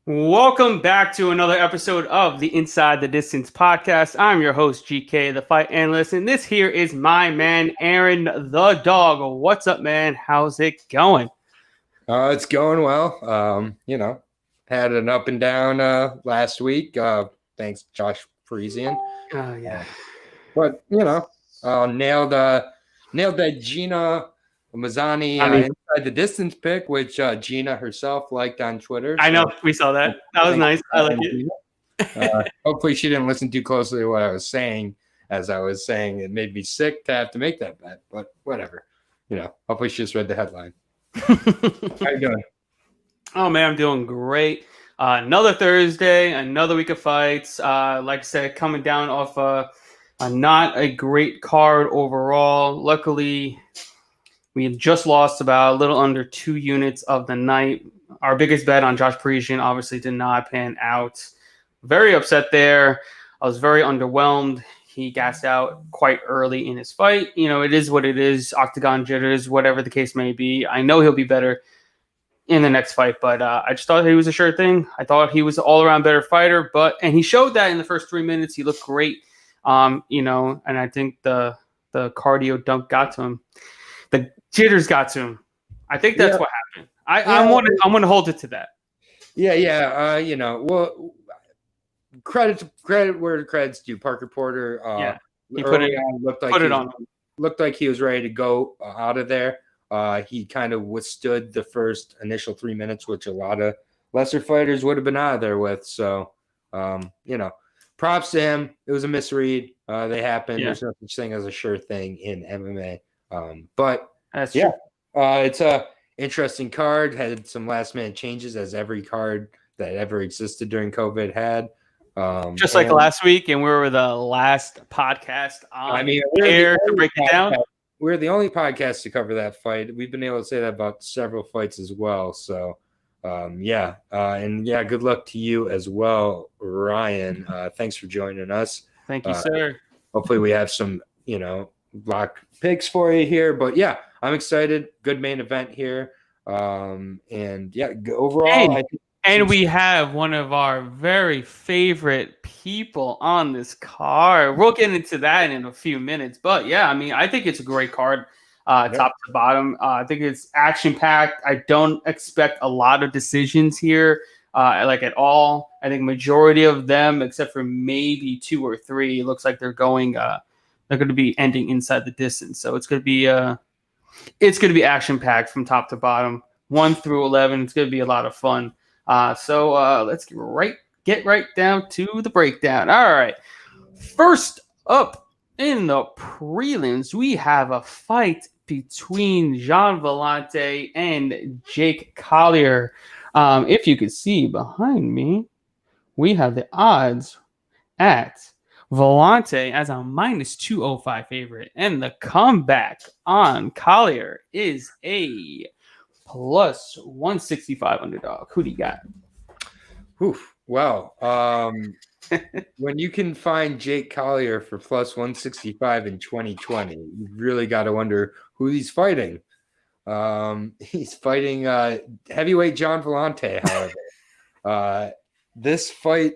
Welcome back to another episode of the Inside the Distance podcast. I'm your host, GK, the fight analyst, and this here is my man, Aaron the dog. What's up, man? How's it going? It's going well. Had an up and down last week. Thanks, Josh Parisian. Oh, yeah. But nailed that Gina Mazzani inside the distance pick, which Gina herself liked on Twitter. I know, we saw that. That was nice. I like it. Hopefully she didn't listen too closely to what I was saying. As I was saying, it made me sick to have to make that bet, but whatever. Hopefully she just read the headline. How you doing? Oh, man, I'm doing great. Another Thursday, another week of fights. Like I said, coming down off not a great card overall. Luckily, we had just lost about a little under 2 units of the night. Our biggest bet on Josh Parisian obviously did not pan out. Very upset there. I was very underwhelmed. He gassed out quite early in his fight. It is what it is. Octagon jitters, whatever the case may be. I know he'll be better in the next fight, but I just thought he was a sure thing. I thought he was an all-around better fighter, and he showed that in the first 3 minutes. He looked great, and I think the cardio dunk got to him. The jitters got to him. I think that's what happened. I'm going to hold it to that. Yeah. Well, credit where credit's due. Parker Porter. He put it on. Looked like he was ready to go out of there. He kind of withstood the first initial 3 minutes, which a lot of lesser fighters would have been out of there with. So, props to him. It was a misread. They happen. Yeah. There's no such thing as a sure thing in MMA. But that's true. It's a interesting card. Had some last minute changes, as every card that ever existed during COVID had. Just like last week, and we were the last podcast on air to break it down. We're the only podcast to cover that fight. We've been able to say that about several fights as well. So, good luck to you as well, Ryan. Thanks for joining us. Thank you, sir. Hopefully we have some, lock picks for you here. But, yeah, I'm excited. Good main event here. Overall, And we have one of our very favorite people on this card. We'll get into that in a few minutes. But, yeah, I think it's a great card, top to bottom. I think it's action-packed. I don't expect a lot of decisions here, at all. I think majority of them, except for maybe 2 or 3, it looks like they're going they're going to be ending inside the distance. So it's going to be action-packed from top to bottom, 1 through 11. It's going to be a lot of fun. So let's get right down to the breakdown. All right. First up in the prelims, we have a fight between Jean Vellante and Jake Collier. If you could see behind me, we have the odds at Vellante as a -205 favorite, and the comeback on Collier is a +165 underdog. Who do you got? Well, when you can find Jake Collier for +165 in 2020, you really got to wonder who he's fighting. He's fighting heavyweight John Vellante, however. This fight,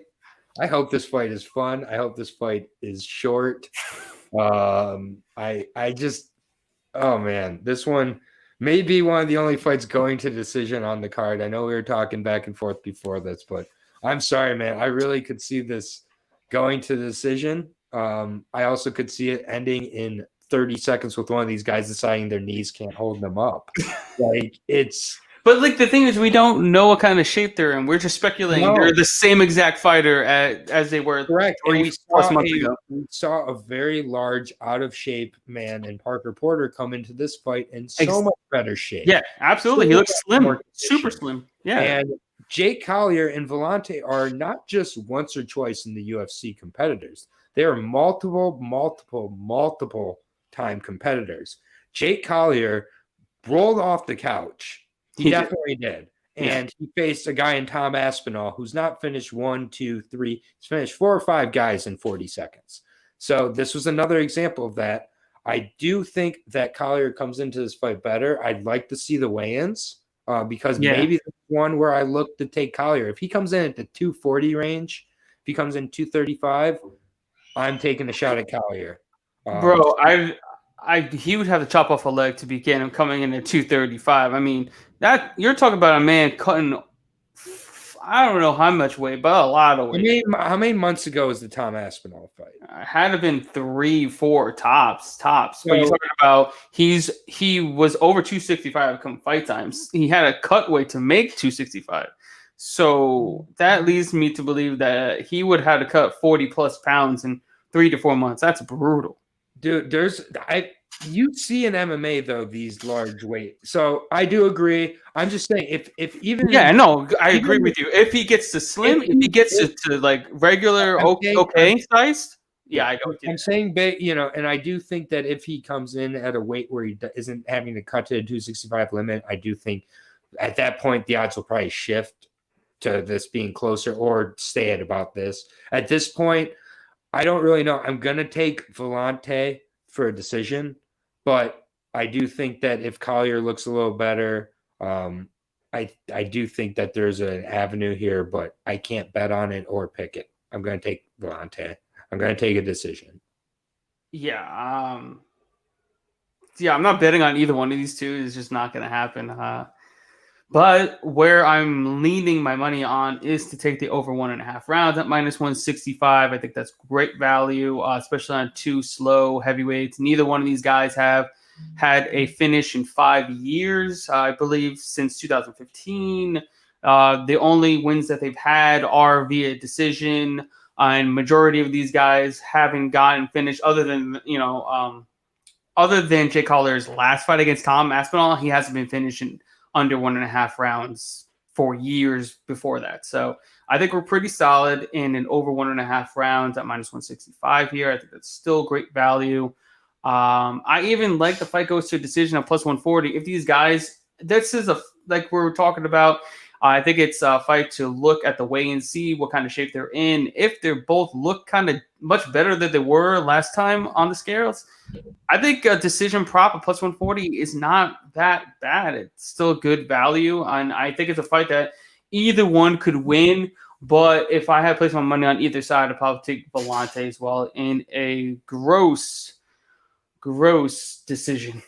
I hope this fight is fun. I hope this fight is short. This one may be one of the only fights going to decision on the card. I know we were talking back and forth before this, but I'm sorry, man. I really could see this going to decision. I also could see it ending in 30 seconds with one of these guys deciding their knees can't hold them up. But the thing is, we don't know what kind of shape they're in. We're just speculating they're the same exact fighter as they were. Correct. We saw a very large, out of shape man in Parker Porter come into this fight in so much better shape. Yeah, absolutely. He looks slim, super slim. Yeah. And Jake Collier and Vellante are not just once or twice in the UFC competitors. They are multiple time competitors. Jake Collier rolled off the couch. He definitely did. And he faced a guy in Tom Aspinall who's not finished 1, 2, 3. He's finished 4 or 5 guys in 40 seconds. So this was another example of that. I do think that Collier comes into this fight better. I'd like to see the weigh-ins because maybe this is one where I look to take Collier. If he comes in at the 240 range, if he comes in 235, I'm taking a shot at Collier. Bro, he would have to chop off a leg to begin him coming in at 235. I mean, that you're talking about a man cutting, I don't know how much weight, but a lot of weight. How many months ago was the Tom Aspinall fight? Had to been 3, 4 tops. But you're So, talking about he was over 265 come fight times. He had a cut weight to make 265. So that leads me to believe that he would have to cut 40 plus pounds in 3 to 4 months. That's brutal. dude, you see in MMA though these large weight. So I do agree. I'm just saying if even I agree with you. If he gets to slim, if he gets to like regular okay sized, yeah, I go with you. I'm saying big, and I do think that if he comes in at a weight where he isn't having to cut to the 265 limit, I do think at that point the odds will probably shift to this being closer or stay at about this. At this point, I don't really know. I'm gonna take Vellante for a decision, but I do think that if Collier looks a little better, I do think that there's an avenue here, but I can't bet on it or pick it. I'm gonna take Vellante. I'm gonna take a decision. Yeah, I'm not betting on either one of these two. It's just not gonna happen. But where I'm leaning my money on is to take the over 1.5 rounds at minus 165. I think that's great value, especially on two slow heavyweights. Neither one of these guys have had a finish in 5 years, I believe, since 2015. The only wins that they've had are via decision, and majority of these guys haven't gotten finished other than Jay Collier's last fight against Tom Aspinall. He hasn't been finished in under 1.5 rounds for years before that. So I think we're pretty solid in an over 1.5 rounds at minus 165 here. I think that's still great value. I even like the fight goes to a decision at plus 140. If these guys, this is like we're talking about, I think it's a fight to look at the weigh and see what kind of shape they're in. If they both look kind of much better than they were last time on the scales, I think a decision prop at plus 140 is not that bad. It's still good value. And I think it's a fight that either one could win. But if I had placed my money on either side, I'd probably take Vellante as well in a gross decision.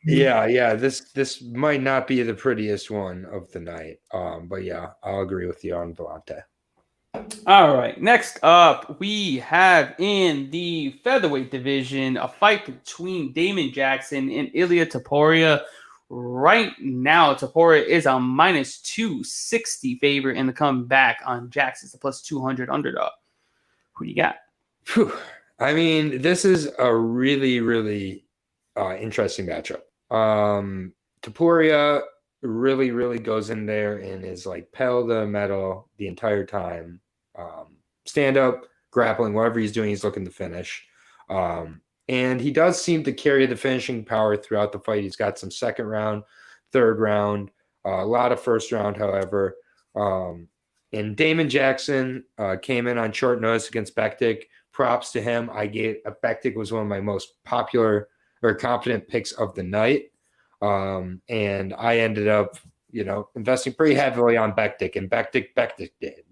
Yeah. This might not be the prettiest one of the night. But yeah, I'll agree with you on Vellante. All right. Next up, we have in the featherweight division a fight between Damon Jackson and Ilia Topuria. Right now, Topuria is a minus 260 favorite in the comeback on Jackson's a plus 200 underdog. Who do you got? Whew. I mean, this is a really, really interesting matchup. Topuria really, really goes in there and is like pedal to the metal the entire time. Stand up, grappling, whatever he's doing, he's looking to finish. And he does seem to carry the finishing power throughout the fight. He's got some second round, third round, a lot of first round, however. And Damon Jackson came in on short notice against Bektic. Props to him. Bektic was one of my most popular or confident picks of the night. And I ended up, investing pretty heavily on Bektic, and Bektic did.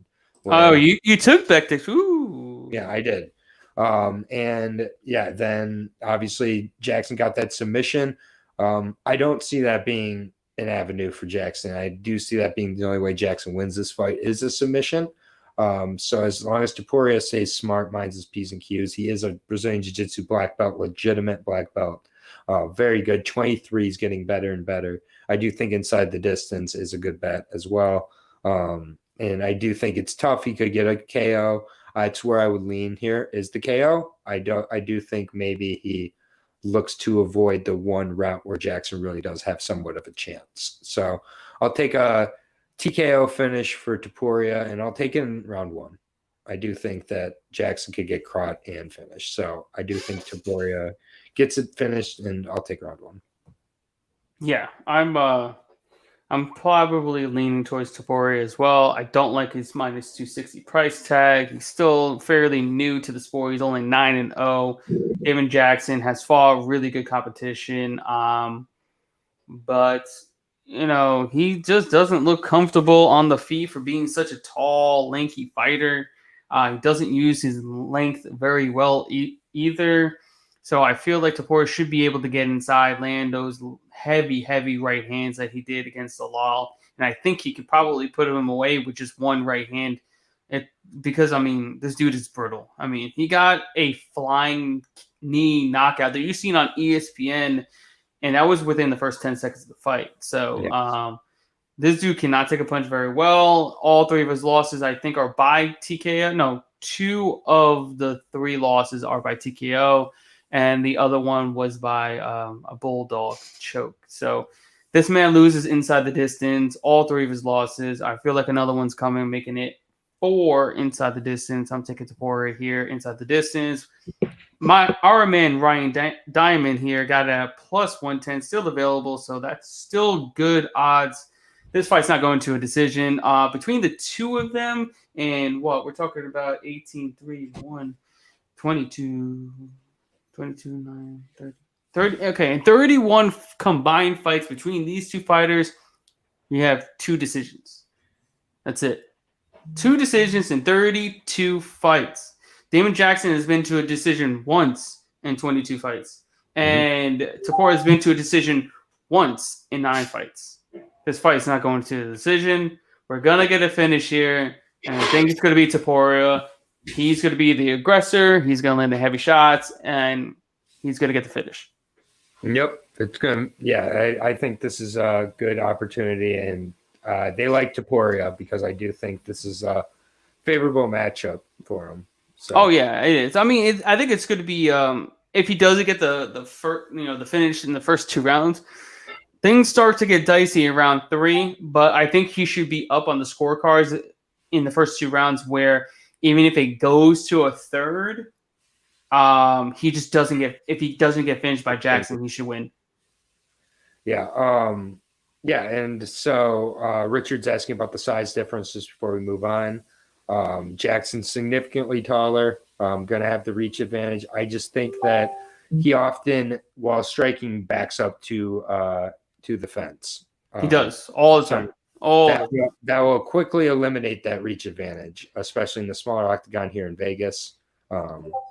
Well, you took Bektic. Ooh. Yeah, I did. And yeah, then obviously Jackson got that submission. I don't see that being an avenue for Jackson. I do see that being the only way Jackson wins this fight is a submission. So as long as Topuria stays smart, minds his P's and Q's, he is a Brazilian Jiu-Jitsu black belt, legitimate black belt. Very good. 23 is getting better and better. I do think inside the distance is a good bet as well. And I do think it's tough. He could get a KO. It's where I would lean here is the KO. I do think maybe he looks to avoid the one route where Jackson really does have somewhat of a chance. So I'll take a TKO finish for Topuria, and I'll take it in round 1. I do think that Jackson could get caught and finish. So I do think Topuria gets it finished, and I'll take round 1. Yeah, I'm probably leaning towards Topuria as well. I don't like his minus 260 price tag. He's still fairly new to the sport. He's only 9-0. Damon Jackson has fought really good competition. But he just doesn't look comfortable on the feet for being such a tall, lanky fighter. He doesn't use his length very well either. So I feel like Topuria should be able to get inside, land those heavy, heavy right hands that he did against Alal. And I think he could probably put him away with just one right hand. Because, this dude is brutal. He got a flying knee knockout that you've seen on ESPN, and that was within the first 10 seconds of the fight. So this dude cannot take a punch very well. All three of his losses, I think, are by TKO. No, 2 of the 3 losses are by TKO, and the other one was by a bulldog choke. So this man loses inside the distance. All 3 of his losses. I feel like another one's coming, making it 4 inside the distance. I'm taking Topuria here inside the distance. Our man Ryan Diamond here got a plus 110 still available, so that's still good odds. This fight's not going to a decision. Between the 2 of them, and what we're talking about 18-3-1, 22, 9, 30. Okay, and 31 combined fights between these 2 fighters. We have 2 decisions. That's it. 2 decisions in 32 fights. Damon Jackson has been to a decision once in 22 fights. And Topuria has been to a decision once in 9 fights. This fight's not going to a decision. We're going to get a finish here. And I think it's going to be Topuria. He's going to be the aggressor. He's going to land the heavy shots. And he's going to get the finish. Yep. It's going to, yeah, I think this is a good opportunity. And they like Topuria because I do think this is a favorable matchup for him. So. Oh yeah, it is. I think it's going to be if he doesn't get the first, the finish in the first 2 rounds, things start to get dicey in round 3. But I think he should be up on the scorecards in the first 2 rounds, where even if it goes to a third, he just doesn't get. If he doesn't get finished by Jackson, he should win. Yeah. Yeah, and so Richard's asking about the size differences before we move on. Jackson's significantly taller, going to have the reach advantage. I just think that he often, while striking, backs up to the fence. He does all the time. That will quickly eliminate that reach advantage, especially in the smaller octagon here in Vegas.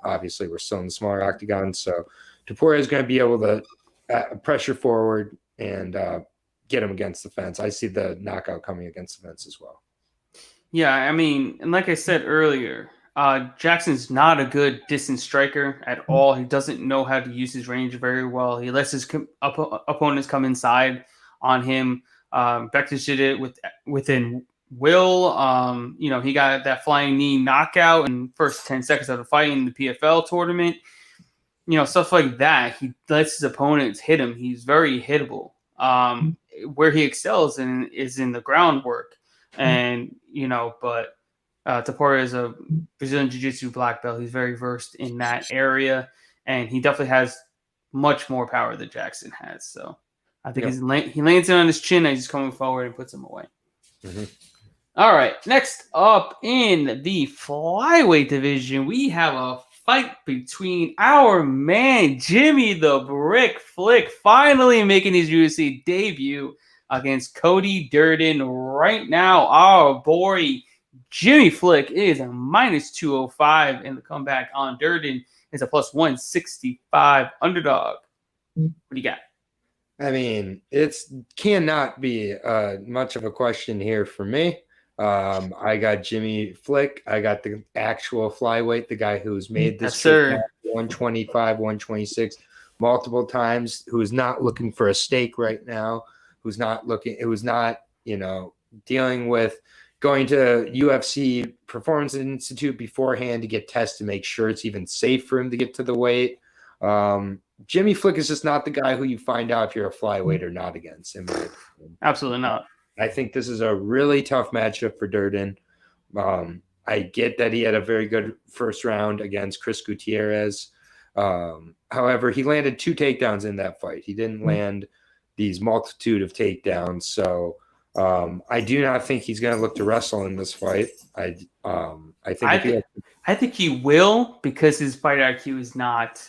Obviously, we're still in the smaller octagon, so Topuria is going to be able to pressure forward and get him against the fence. I see the knockout coming against the fence as well. Yeah, and like I said earlier, Jackson's not a good distance striker at all. He doesn't know how to use his range very well. He lets his opponents come inside on him. Bektis did it within Will. He got that flying knee knockout in first 10 seconds of the fight in the PFL tournament. Stuff like that. He lets his opponents hit him. He's very hittable. Where he excels is in the groundwork. And, but Topuria is a Brazilian Jiu-Jitsu black belt. He's very versed in that area, and he definitely has much more power than Jackson has. So I think he lands it on his chin and he's coming forward and puts him away. Mm-hmm. All right, next up in the flyweight division, we have a fight between our man Jimmy the Brick Flick finally making his UFC debut against Cody Durden. Right now, our boy Jimmy Flick is a minus 205, and the comeback on Durden is a plus 165 underdog. What do you got? It cannot be much of a question here for me. I got Jimmy Flick. I got the actual flyweight, the guy who's made this 125, 126 multiple times, who is not looking for a steak right now, who's not dealing with going to UFC Performance Institute beforehand to get tested to make sure it's even safe for him to get to the weight. Jimmy Flick is just not the guy who you find out if you're a flyweight or not against, in my opinion. Absolutely not. I think this is a really tough matchup for Durden. I get that he had a very good first round against Chris Gutierrez. However, he landed 2 takedowns in that fight. He didn't land these multitude of takedowns. So I do not think he's going to look to wrestle in this fight. I think he will, because his fight IQ is not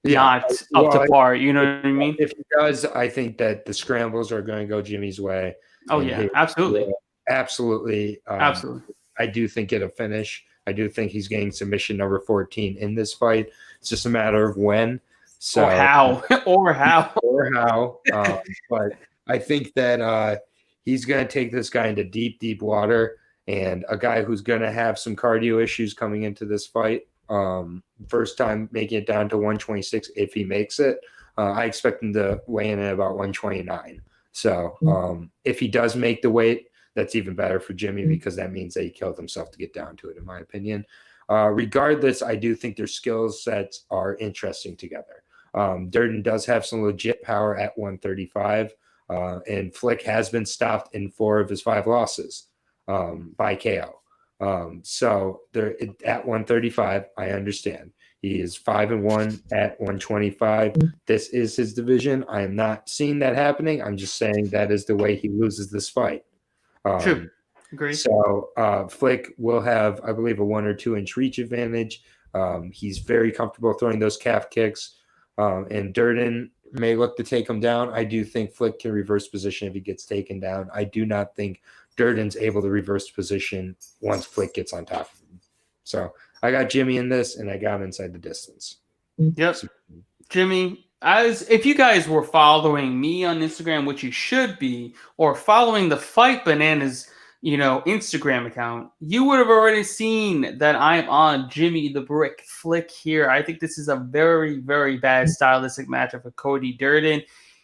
Yeah. not up to par. You know what I mean? If he does, I think that the scrambles are going to go Jimmy's way. Oh And yeah, he absolutely, will absolutely. absolutely. I do think it'll finish. I do think he's getting submission number 14 in this fight. It's just a matter of when. Or So, how, or how. or how. But I think that he's going to take this guy into deep, deep water, and a guy who's going to have some cardio issues coming into this fight. First time making it down to 126 if he makes it. I expect him to weigh in at about 129. So if he does make the weight, that's even better for Jimmy because that means that he killed himself to get down to it, in my opinion. Regardless, I do think their skill sets are interesting together. Durden does have some legit power at 135, and Flick has been stopped in 4 of his 5 losses by KO. So they're at 135. I understand. He is 5-1 at 125. This is his division. I am not seeing that happening. I'm just saying that is the way he loses this fight. True. Agree. So Flick will have, I believe, a 1 or 2 inch reach advantage. He's very comfortable throwing those calf kicks. And Durden may look to take him down. I do think Flick can reverse position if he gets taken down. I do not think Durden's able to reverse position once Flick gets on top of him. So I got Jimmy in this, and I got him inside the distance. Yep. Jimmy, if you guys were following me on Instagram, which you should be, or following the Fight Bananas, Instagram account, you would have already seen that I'm on Jimmy the Brick Flick here. I think this is a very, very bad stylistic matchup for Cody Durden.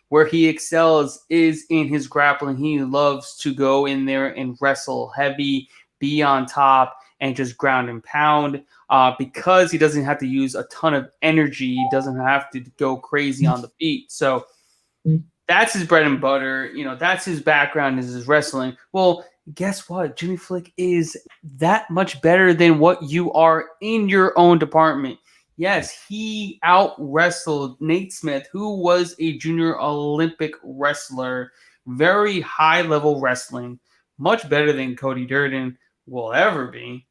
Where he excels is in his grappling. He loves to go in there and wrestle heavy, be on top, and just ground and pound. Because he doesn't have to use a ton of energy. He doesn't have to go crazy on the feet. So that's his bread and butter. That's his background, is his wrestling. Well, guess what? Jimmy Flick is that much better than what you are in your own department. Yes, he out-wrestled Nate Smith, who was a junior Olympic wrestler. Very high-level wrestling. Much better than Cody Durden will ever be.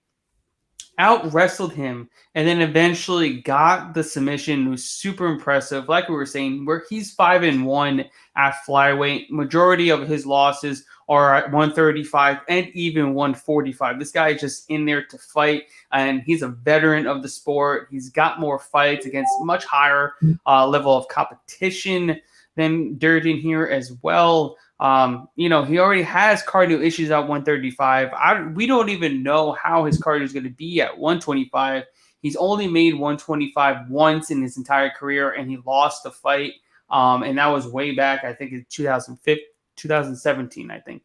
Out-wrestled him, and then eventually got the submission. It was super impressive. Like we were saying, where he's 5-1 at flyweight. Majority of his losses are at 135 and even 145. This guy is just in there to fight, and he's a veteran of the sport. He's got more fights against much higher level of competition than Durden here as well. He already has cardio issues at 135. We don't even know how his cardio is going to be at 125. He's only made 125 once in his entire career, and he lost the fight. And that was way back, I think, in 2017, I think.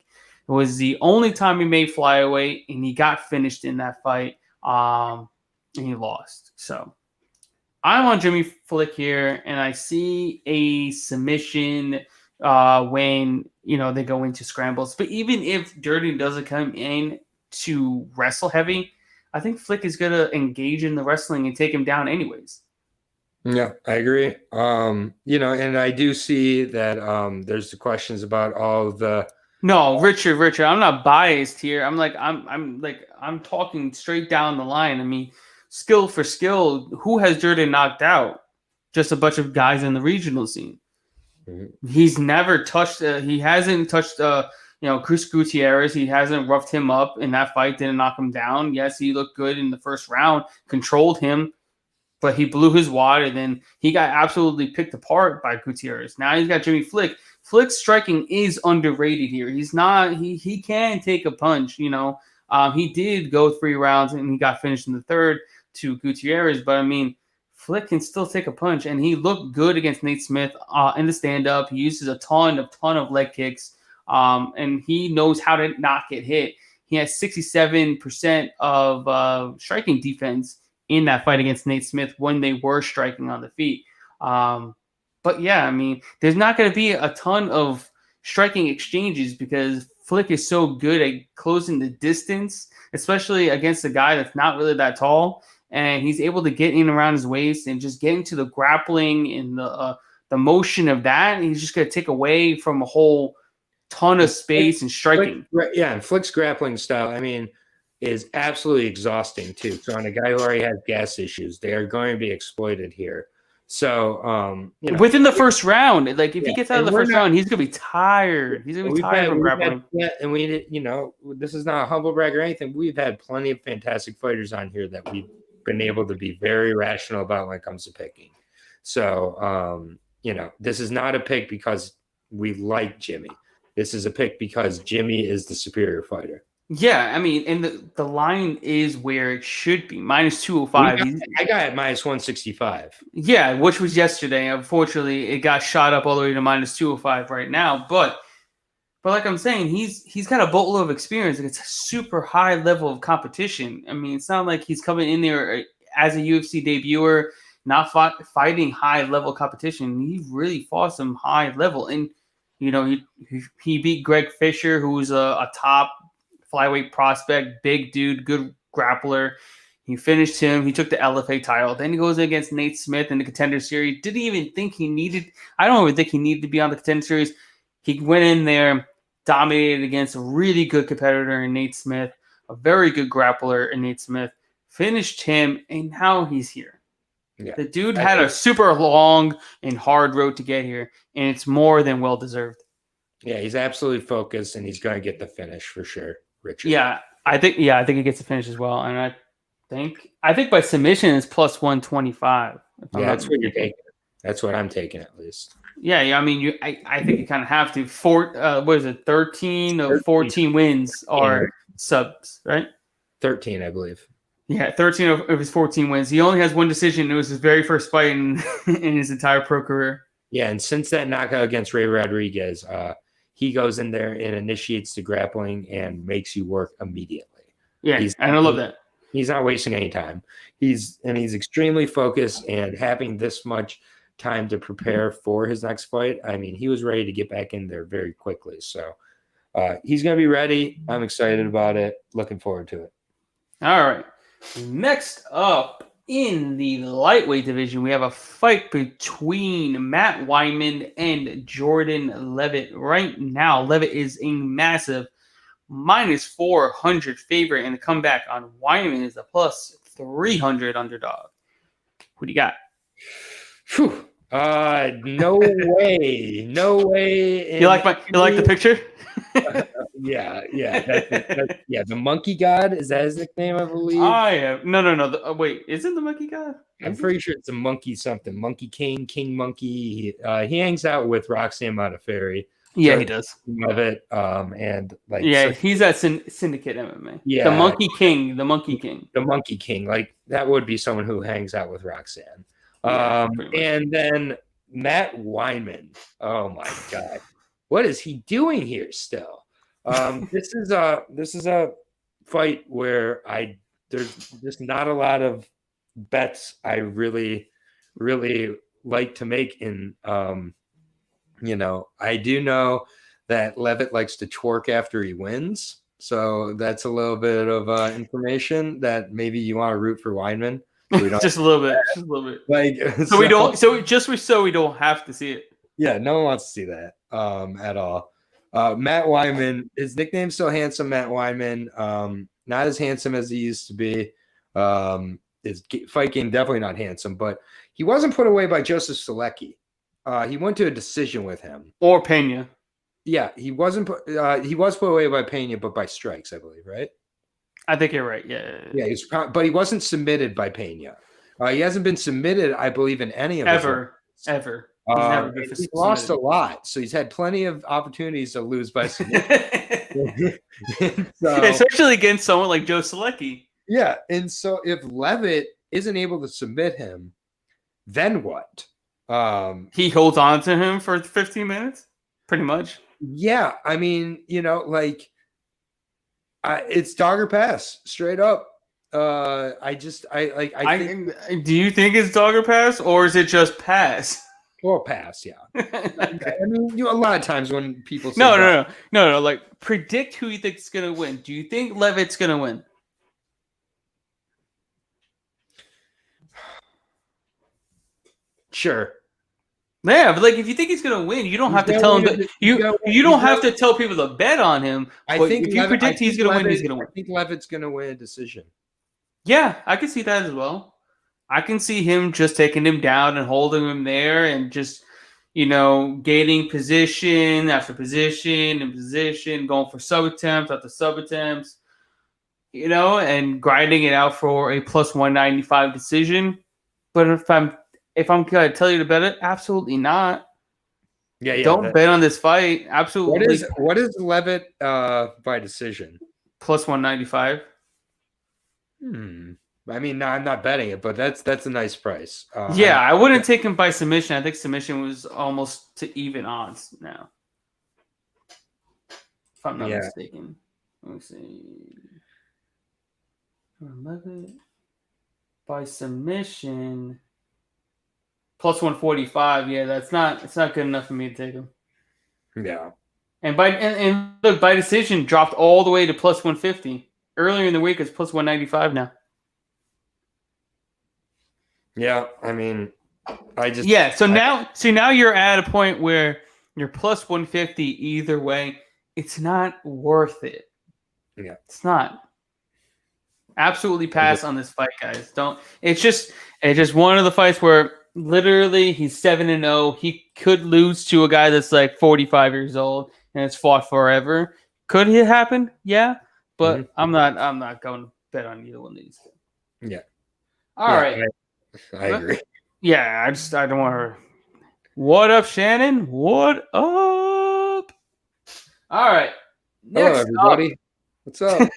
It was the only time he made flyweight, and he got finished in that fight, and he lost. So I'm on Jimmy Flick here, and I see a submission when they go into scrambles. But even if Durden doesn't come in to wrestle heavy, I think Flick is gonna engage in the wrestling and take him down anyways. Yeah, I agree. And I do see that there's the questions about all of the. No, Richard, I'm not biased here. I'm talking straight down the line. I mean, skill for skill, who has Durden knocked out? Just a bunch of guys in the regional scene. Mm-hmm. He's never touched. He hasn't touched. Chris Gutierrez. He hasn't roughed him up in that fight. Didn't knock him down. Yes, he looked good in the first round. Controlled him, but he blew his wad, and then he got absolutely picked apart by Gutierrez. Now he's got Jimmy Flick. Flick's striking is underrated here. He's not. He can take a punch. He did go 3 rounds, and he got finished in the third to Gutierrez. But I mean, Flick can still take a punch, and he looked good against Nate Smith in the stand-up. He uses a ton of leg kicks, and he knows how to not get hit. He has 67% of striking defense in that fight against Nate Smith when they were striking on the feet. But yeah, I mean, there's not going to be a ton of striking exchanges because Flick is so good at closing the distance, especially against a guy that's not really that tall. And he's able to get in around his waist and just get into the grappling and the motion of that. And he's just going to take away from a whole ton of space and striking. And Flick's grappling style, I mean, is absolutely exhausting too. So on a guy who already has gas issues, they are going to be exploited here. So, within the first round, like if he yeah, gets out of and the we're first not. round, he's gonna be tired. He's gonna be tired from grappling. And this is not a humble brag or anything. We've had plenty of fantastic fighters on here that we've been able to be very rational about when it comes to picking. So, this is not a pick because we like Jimmy. This is a pick because Jimmy is the superior fighter. Yeah, I mean, and the line is where it should be, minus 205. I got it minus 165. Yeah, which was yesterday. Unfortunately, it got shot up all the way to minus 205 right now. But like I'm saying, he's got a boatload of experience. It's a super high level of competition. I mean, it's not like he's coming in there as a UFC debuter, not fighting high level competition. He really fought some high level, and he beat Greg Fisher, who's a top flyweight prospect, big dude, good grappler. He finished him. He took the LFA title. Then he goes against Nate Smith in the Contender Series. Didn't even think he needed. I don't even think he needed to be on the Contender Series. He went in there, dominated against a really good competitor in Nate Smith, a very good grappler in Nate Smith. Finished him, and now he's here. Yeah. The dude had a super long and hard road to get here, and it's more than well deserved. Yeah, he's absolutely focused, and he's going to get the finish for sure, Richard. Yeah, I think he gets the finish as well, and I think by submission it's plus 125. Yeah, that's what you're taking. That's what I'm taking at least. Yeah. I mean, I think you kind of have to. 13 of 14 wins are subs, right? 13, I believe. Yeah, 13 of his 14 wins. He only has one decision. It was his very first fight in his entire pro career. Yeah, and since that knockout against Ray Rodriguez, he goes in there and initiates the grappling and makes you work immediately. Yeah, and I love that. He's not wasting any time. He's extremely focused, and having this much time to prepare for his next fight, I mean, he was ready to get back in there very quickly. So he's going to be ready. I'm excited about it. Looking forward to it. All right. Next up in the lightweight division, we have a fight between Matt Wyman and Jordan Levitt. Right now, Levitt is a massive minus 400 favorite, and the comeback on Wyman is a plus 300 underdog. Who do you got? Whew. No way. You like the picture? Yeah. The Monkey God, is that his nickname? I believe. No. Wait, isn't the Monkey God? I'm pretty sure it's a monkey something. Monkey King Monkey. He hangs out with Roxanne Modafferi. Yeah, he does. Love it. And like, he's at Syndicate MMA. Yeah, the Monkey King. The Monkey King. Like that would be someone who hangs out with Roxanne. And then Matt Wyman. Oh my God, what is he doing here still? This is a fight where there's just not a lot of bets I really like to make in. I do know that Levitt likes to twerk after he wins, so that's a little bit of information that maybe you want to root for Wyman. Just a little bit. Like we don't have to see it. Yeah, no one wants to see that at all. Matt Wyman, his nickname's still Handsome Matt Wyman. Not as handsome as he used to be. His fight game definitely not handsome, but he wasn't put away by Joseph Selecki. He went to a decision with him. Or Pena. Yeah, he was put away by Pena, but by strikes, I believe, right? I think you're right. Yeah. But he wasn't submitted by Pena. He hasn't been submitted, I believe, in any of ever. He's lost a lot, so he's had plenty of opportunities to lose by submission. Especially against someone like Joe Selecki. Yeah, and so if Levitt isn't able to submit him, then what? He holds on to him for 15 minutes, pretty much. Yeah, I mean, it's dog or pass, straight up. Do you think it's dog or pass, or is it just pass? Or pass, yeah. Okay. I mean, a lot of times when people say no. Like, predict who you think is gonna win. Do you think Levitt's gonna win? Sure. Yeah, but like if you think he's gonna win, you don't have to tell him that you don't have to tell people to bet on him. I think if you predict he's gonna win, he's gonna win. I think Levitt's gonna win a decision. Yeah, I can see that as well. I can see him just taking him down and holding him there and just, gaining position after position and position, going for sub attempts after sub attempts, and grinding it out for a plus 195 decision. But if I'm gonna tell you to bet it, absolutely not. Yeah. Don't bet on this fight. Absolutely. What is Levitt by decision? Plus 195. I mean, no, I'm not betting it, but that's a nice price. I wouldn't take him by submission. I think submission was almost to even odds now. If I'm not mistaken. Let me see. By submission. Plus 145. Yeah, it's not good enough for me to take him. Yeah. And look, by decision dropped all the way to plus 150. Earlier in the week, it's plus 195 now. Yeah, I mean, So now you're at a point where you're plus 150 either way. It's not worth it. Yeah, it's not. Absolutely pass on this fight, guys. Don't. It's just one of the fights where literally he's 7-0. He could lose to a guy that's like 45 years old and it's fought forever. Could it happen? Yeah, but I'm not going to bet on either one of these. Yeah. All right. I agree. Yeah, I don't want her. What up, Shannon? What up? All right. Hello, everybody. What's up?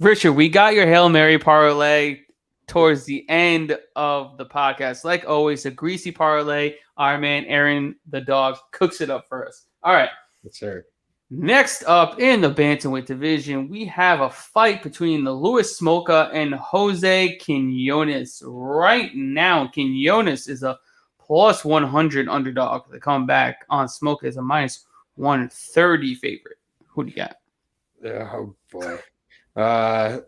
Richard, we got your Hail Mary parlay towards the end of the podcast. Like always, a greasy parlay. Our man Aaron the dog cooks it up for us. All right. Yes, sir. Next up in the bantamweight division, we have a fight between the Luis Smolka and Jose Quinones. Right now, Quinones is a plus 100 underdog to come back on. Smolka is a minus 130 favorite. Who do you got? Oh, boy.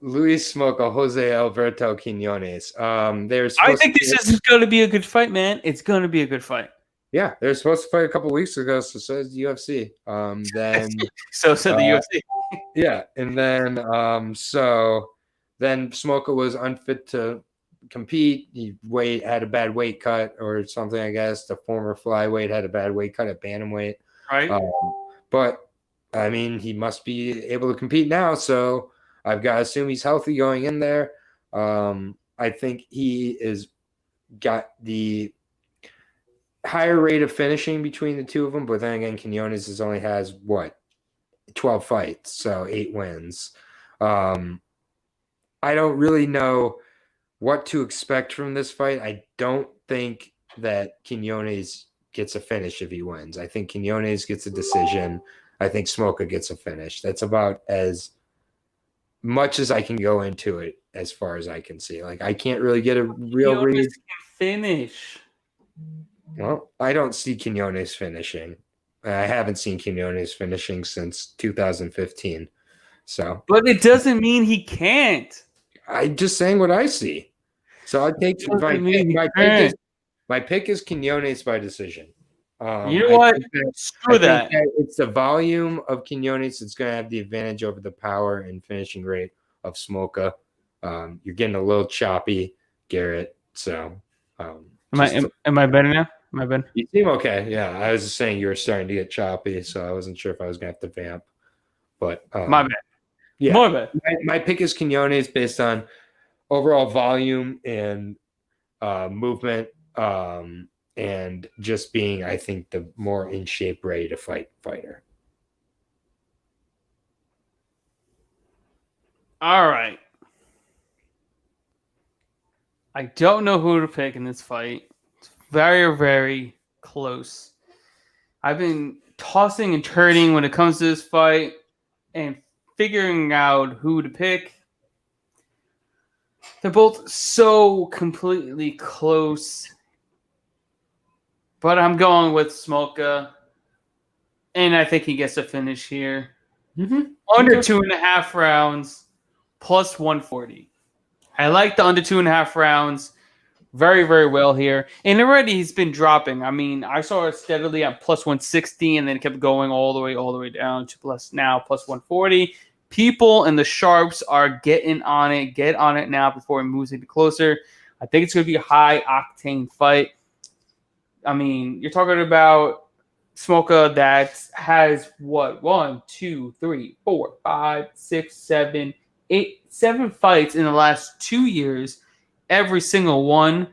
Luis Smolka, Jose Alberto Quinones. I think this is going to be a good fight, man. It's going to be a good fight. Yeah, they're supposed to fight a couple weeks ago, so is the UFC. Then so the UFC. Yeah, and then then Smolka was unfit to compete. He had a bad weight cut or something, I guess. The former flyweight had a bad weight cut at bantamweight. Right. But I mean, he must be able to compete now, so I've got to assume he's healthy going in there. I think he is got the higher rate of finishing between the two of them, but then again, Quinones only has 12 fights, so 8 wins. I don't really know what to expect from this fight. I don't think that Quinones gets a finish if he wins. I think Quinones gets a decision. I think Smolka gets a finish. That's about as much as I can go into it as far as I can see. Like, I can't really get a real read. Finish. Well, I don't see Quinones finishing. I haven't seen Quinones finishing since 2015. So, but it doesn't mean he can't. I'm just saying what I see. So I take my pick is Quinones by decision. You know what? Screw that. It's the volume of Quinones that's going to have the advantage over the power and finishing rate of Smolka. You're getting a little choppy, Garrett. So, am I better now? Am I better? You seem okay. Yeah, I was just saying you were starting to get choppy, so I wasn't sure if I was going to have to vamp. But my bad. Yeah, more bad. My pick is Quinones based on overall volume and movement, and just being, I think, the more in shape, ready to fighter. All right. I don't know who to pick in this fight. It's very, very close. I've been tossing and turning when it comes to this fight and figuring out who to pick. They're both so completely close. But I'm going with Smolka. And I think he gets a finish here. Mm-hmm. Under 2.5 rounds, plus 140. I like the under 2.5 rounds very, very well here. And already he's been dropping. I mean, I saw it steadily at plus 160 and then it kept going all the way down to plus 140. people and the sharps are getting on it. Get on it now before it moves any closer. I think it's going to be a high-octane fight. I mean, you're talking about Smoka that has what? 1, 2, 3, 4, 5, 6, 7, 8, 7 fights in the last 2 years. Every single one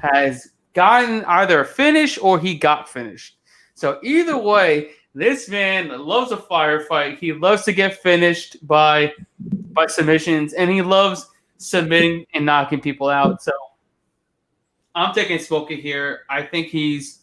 has gotten either a finish or he got finished. So either way, this man loves a firefight. He loves to get finished by submissions, and he loves submitting and knocking people out. So I'm taking Smoka here. I think he's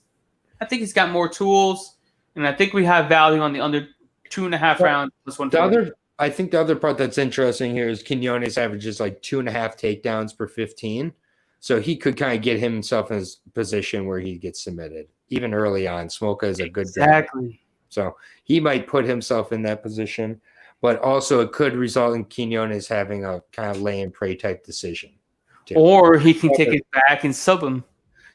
got more tools, and I think we have value on the under 2.5 rounds plus 140. I think the other part that's interesting here is Quinones averages like 2.5 takedowns per 15. So he could kind of get himself in his position where he gets submitted even early on. Smoka is a good guy. Exactly. So he might put himself in that position, but also it could result in Quinones having a kind of lay and pray type decision. Too. Or he can take it back and sub him.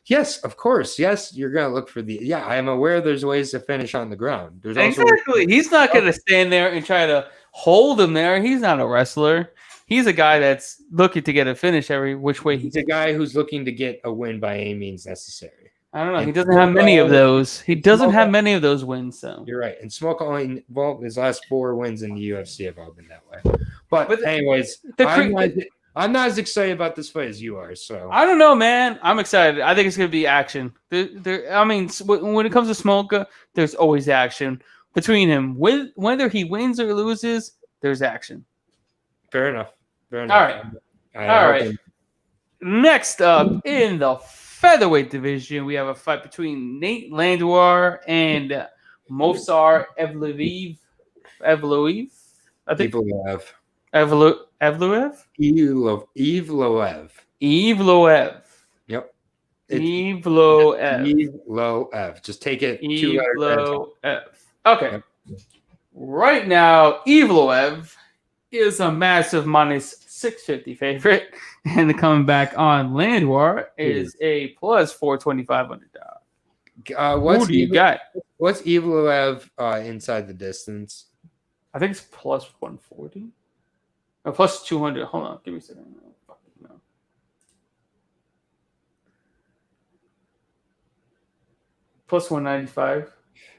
Yes, of course. Yes, you're going to look for the – yeah, I am aware there's ways to finish on the ground. There's exactly. He's not going to stand there and try to hold him there. He's not a wrestler. He's a guy that's looking to get a finish every which way. He's a guy who's looking to get a win by any means necessary. I don't know. He doesn't have many of those. He doesn't have many of those wins, so. You're right. And Smoke only – well, his last 4 wins in the UFC have all been that way. But anyways, I'm not as excited about this fight as you are. So I don't know, man. I'm excited. I think it's going to be action. I mean, when it comes to Smoka, there's always action between him. Whether he wins or loses, there's action. Fair enough. All right. All right. Next up in the featherweight division, we have a fight between Nate Landwehr and Movsar Evloev. I think. Evloev? Evloev. Yep. Evloev. Just take it. Evloev. Okay. Yep. Right now, Evloev is a massive minus 650 favorite, and coming back on Landwehr is a plus 425 underdog. Who do you got? What's Evloev inside the distance? I think it's plus 140. Or plus 200. Hold on. Give me a second. No. Plus 195.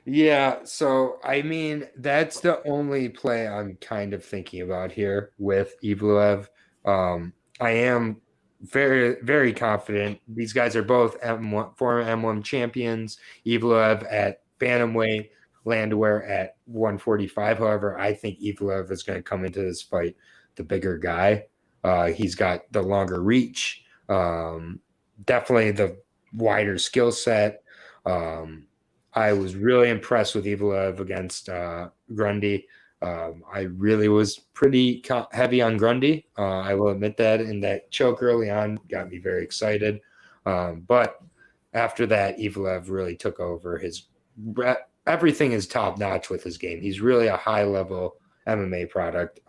Yeah. So, I mean, that's the only play I'm kind of thinking about here with Evloev. I am very, very confident. These guys are both former M1 champions. Evloev at bantamweight, Landwehr at 145. However, I think Evloev is going to come into this fight the bigger guy. He's got the longer reach, definitely the wider skill set. I was really impressed with Evloev against Grundy. I really was pretty heavy on Grundy. I will admit that, and that choke early on got me very excited. But after that, Evloev really took over. Everything is top notch with his game. He's really a high level MMA product.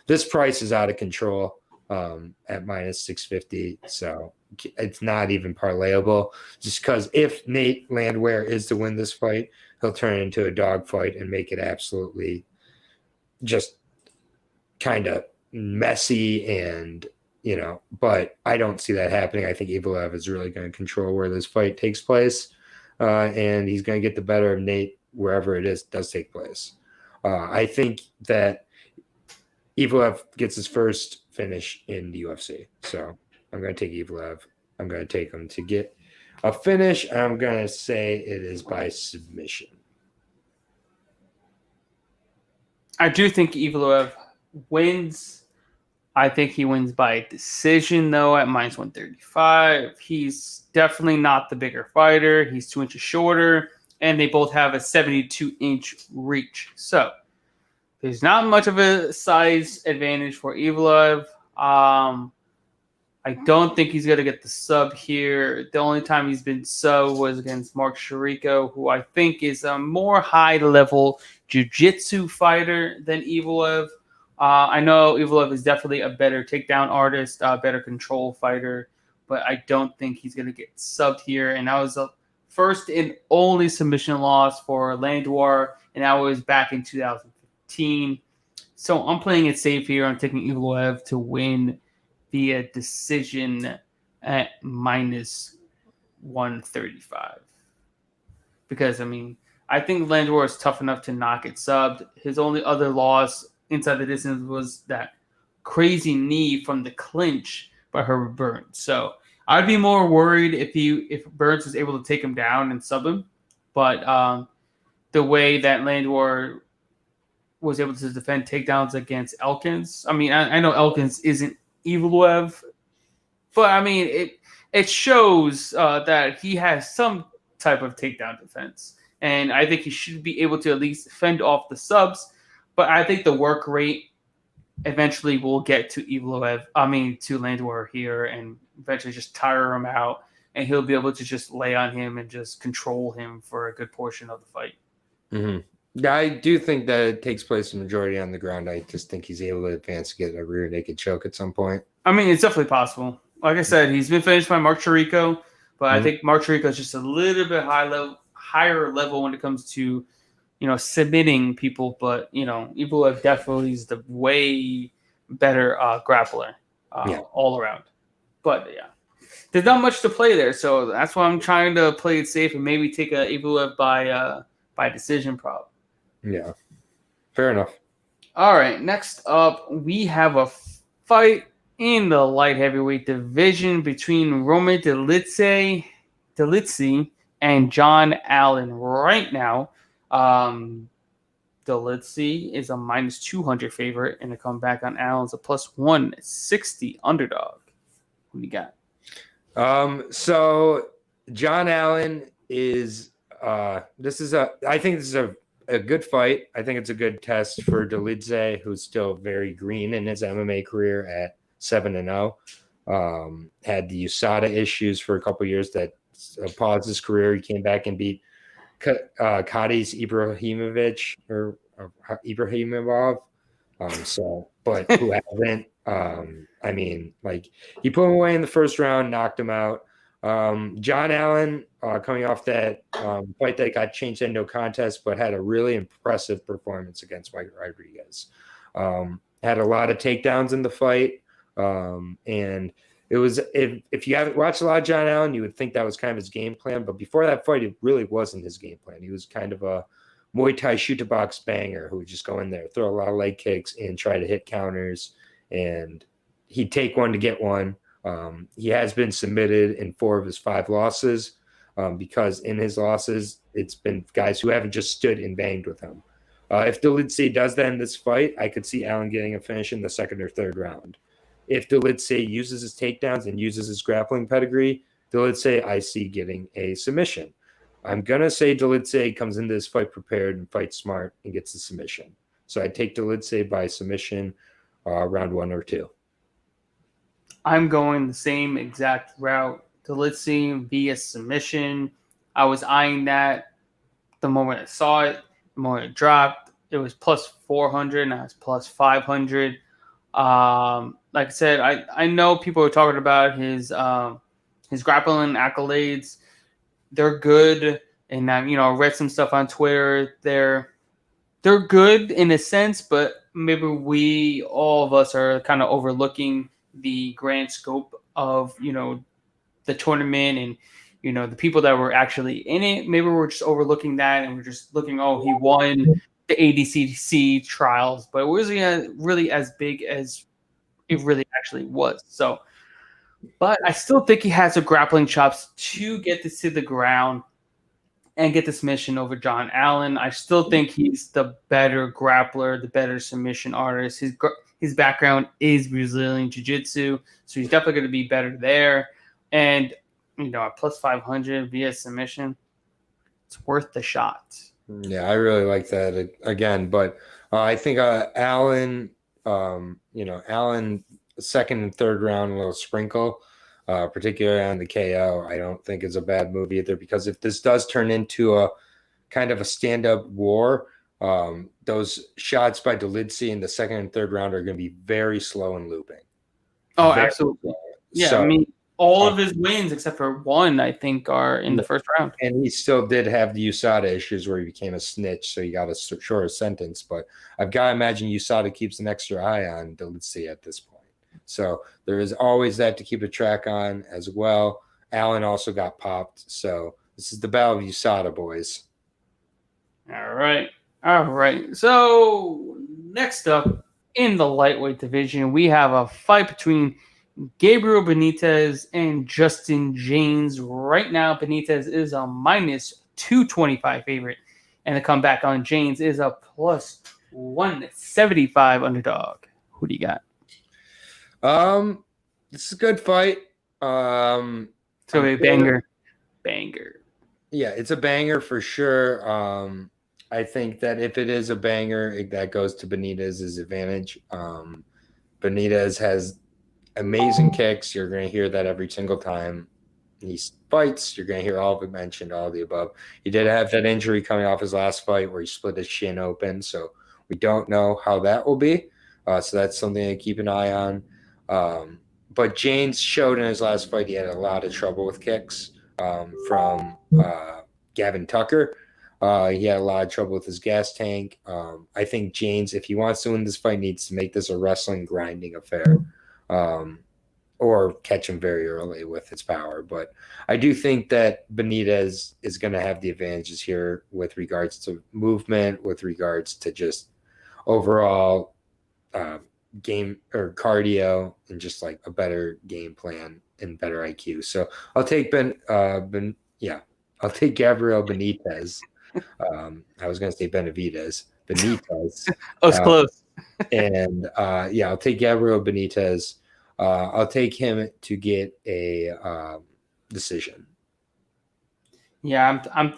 This price is out of control at minus 650, so it's not even parlayable. Just because if Nate Landwehr is to win this fight, he'll turn it into a dog fight and make it absolutely just kind of messy and, but I don't see that happening. I think Evloev is really going to control where this fight takes place, and he's going to get the better of Nate wherever it does take place. I think that Evloev gets his first finish in the UFC. So I'm going to take Evloev. I'm going to take him to get a finish. I'm going to say it is by submission. I do think Evloev wins. I think he wins by decision, though, at minus 135. He's definitely not the bigger fighter. He's 2 inches shorter, and they both have a 72-inch reach. So there's not much of a size advantage for Evloev. I don't think he's going to get the sub here. The only time he's been sub was against Mark Shiriko, who I think is a more high-level jiu-jitsu fighter than Evloev. I know Evloev is definitely a better takedown artist, a better control fighter, but I don't think he's going to get subbed here. And that was the first and only submission loss for Landwehr, and that was back in 2015. So I'm playing it safe here. I'm taking Evloev to win via decision at minus 135. Because, I mean, I think Landor is tough enough to not get subbed. His only other loss inside the distance was that crazy knee from the clinch by Herbert Burns. So I'd be more worried if Burns was able to take him down and sub him. But the way that Landor was able to defend takedowns against Elkins. I mean, I know Elkins isn't Evloev, but I mean it shows that he has some type of takedown defense, and I think he should be able to at least fend off the subs. But I think the work rate eventually will get to Evloev. I mean to Landor here, and eventually just tire him out, and he'll be able to just lay on him and just control him for a good portion of the fight. Mm-hmm. Yeah, I do think that it takes place the majority on the ground. I just think he's able to advance to get a rear naked choke at some point. I mean, it's definitely possible. Like I said, he's been finished by Mark Chirico, but I think Mark Chirico is just a little bit higher level when it comes to, submitting people. But, Evloev definitely is the way better grappler all around. But, yeah, there's not much to play there. So that's why I'm trying to play it safe and maybe take a Evloev by decision prop. Yeah, fair enough. All right, next up, we have a fight in the light heavyweight division between Roman Dolidze and John Allen. Right now, Dolidze is a minus 200 favorite, and to come back on Allen's a plus 160 underdog. Who do you got? So John Allen is I think this is a good fight. I think it's a good test for Dolidze, who's still very green in his MMA career at 7-0. Had the USADA issues for a couple of years that paused his career. He came back and beat Kadis Ibrahimov. But who hasn't? I mean, like, he put him away in the first round, knocked him out. John Allen, coming off that fight that got changed into a contest, but had a really impressive performance against Mike Rodriguez. Had a lot of takedowns in the fight. And it was, if you haven't watched a lot of John Allen, you would think that was kind of his game plan. But before that fight, it really wasn't his game plan. He was kind of a Muay Thai shoot-to-box banger who would just go in there, throw a lot of leg kicks, and try to hit counters. And he'd take one to get one. He has been submitted in 4 of his 5 losses because in his losses, it's been guys who haven't just stood and banged with him. If Dolidze does that in this fight, I could see Allen getting a finish in the 2nd or 3rd round. If Dolidze uses his takedowns and uses his grappling pedigree, Dolidze I see getting a submission. I'm going to say Dolidze comes into this fight prepared and fights smart and gets the submission. So I take Dolidze by submission round 1 or 2. I'm going the same exact route. Dolidze via submission. I was eyeing that the moment I saw it, the moment it dropped. It was plus 400, now it's plus 500. Like I said, I know people are talking about his grappling accolades. They're good, and I read some stuff on Twitter. They're good in a sense, but maybe all of us are kind of overlooking the grand scope of the tournament and the people that were actually in it. Maybe we're just overlooking that and we're just looking, oh, he won the ADCC trials, but it wasn't really as big as it really actually was. So, but I still think he has the grappling chops to get this to the ground and get the submission over John Allen. I still think he's the better grappler, the better submission artist. His background is Brazilian Jiu-Jitsu, so he's definitely going to be better there. And, at plus 500 via submission, it's worth the shot. Yeah, I really like that again. But I think Allen, Allen, 2nd and 3rd round, a little sprinkle, particularly on the KO, I don't think is a bad move either, because if this does turn into a kind of a stand-up war, those shots by Dolidze in the 2nd and 3rd round are going to be very slow and looping. Oh, absolutely. Yeah, So, All of his wins, except for one, I think, are in the first round. And he still did have the USADA issues where he became a snitch, so he got a shorter sentence. But I've got to imagine USADA keeps an extra eye on Delici at this point. So there is always that to keep a track on as well. Allen also got popped. So this is the battle of USADA, boys. All right. So next up in the lightweight division, we have a fight between Gabriel Benitez and Justin James. Right now, Benitez is a minus 225 favorite, and the comeback on James is a plus 175 underdog. Who do you got? This is a good fight. So a banger. Yeah, it's a banger for sure. I think that if it is a banger, that goes to Benitez's advantage. Benitez has amazing kicks. You're going to hear that every single time he fights. You're going to hear all of it mentioned, all of the above. He did have that injury coming off his last fight where he split his shin open, so we don't know how that will be. So that's something to keep an eye on. But James showed in his last fight he had a lot of trouble with kicks from Gavin Tucker. He had a lot of trouble with his gas tank. I think James, if he wants to win this fight, needs to make this a wrestling grinding affair. Or catch him very early with his power. But I do think that Benitez is going to have the advantages here with regards to movement, with regards to just overall game or cardio, and just like a better game plan and better IQ. So I'll take I'll take Gabriel Benitez. I was going to say Benitez. Oh, it's close. And I'll take Gabriel Benitez. I'll take him to get a decision. Yeah, I'm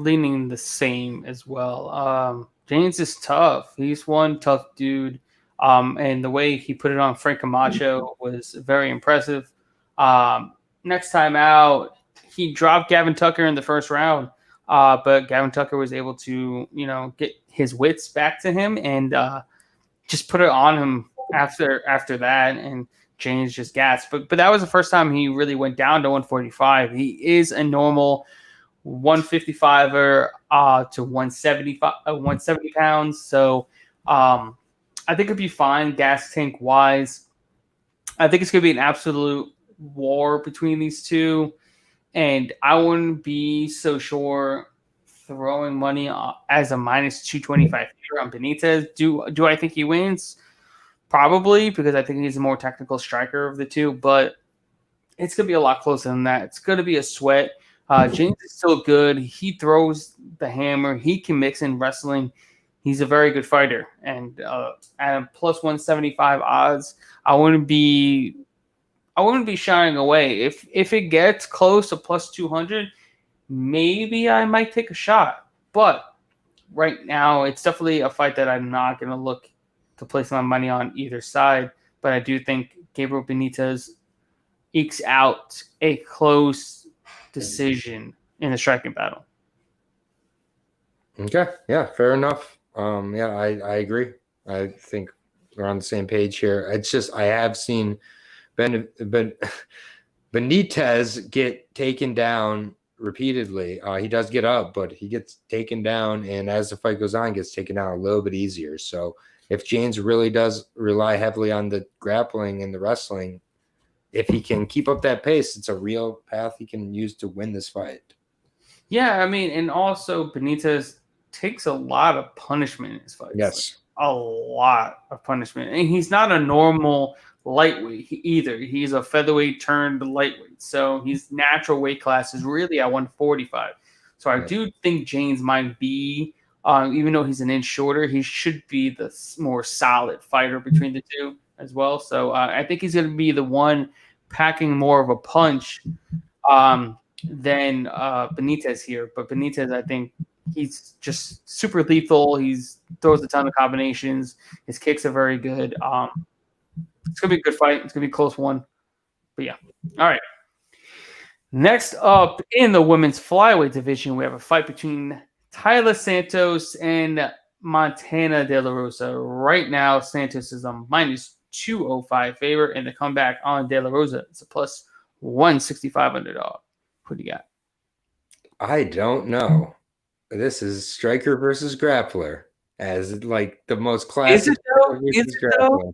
leaning the same as well. James is tough. He's one tough dude. And the way he put it on Frank Camacho was very impressive. Next time out, he dropped Gavin Tucker in the first round. But Gavin Tucker was able to, get his wits back to him and just put it on him after that, and James just gassed. But that was the first time he really went down to 145. He is a normal 155er to 170 pounds. So I think it'd be fine gas tank wise. I think it's going to be an absolute war between these two. And I wouldn't be so sure throwing money as a minus 225 here on Benitez. Do I think he wins? Probably, because I think he's a more technical striker of the two. But it's going to be a lot closer than that. It's going to be a sweat. James is still good. He throws the hammer. He can mix in wrestling. He's a very good fighter. And at a plus 175 odds, I wouldn't be shying away. If it gets close to plus 200, maybe I might take a shot. But right now, it's definitely a fight that I'm not going to look to place my money on either side. But I do think Gabriel Benitez ekes out a close decision in the striking battle. Okay. Yeah, fair enough. I agree. I think we're on the same page here. It's just I have seen Benitez get taken down repeatedly. He does get up, but he gets taken down, and as the fight goes on, gets taken down a little bit easier. So if James really does rely heavily on the grappling and the wrestling, if he can keep up that pace, it's a real path he can use to win this fight. Yeah, I mean, and also Benitez takes a lot of punishment in his fights. Yes. Like, a lot of punishment. And he's not a normal lightweight either. He's a featherweight turned lightweight. So his natural weight class is really at 145. So I do think James might be, even though he's an inch shorter, he should be the more solid fighter between the two as well. So I think he's going to be the one packing more of a punch than Benitez here. But Benitez, I think he's just super lethal. He throws a ton of combinations. His kicks are very good. It's going to be a good fight. It's going to be a close one. But yeah. All right. Next up in the women's flyweight division, we have a fight between Tyler Santos and Montana De La Rosa. Right now, Santos is a minus 205 favorite, and the comeback on De La Rosa is a plus 165 underdog. Who do you got? I don't know. This is striker versus grappler, as like the most Is classic it though? striker Is versus it though? grappler.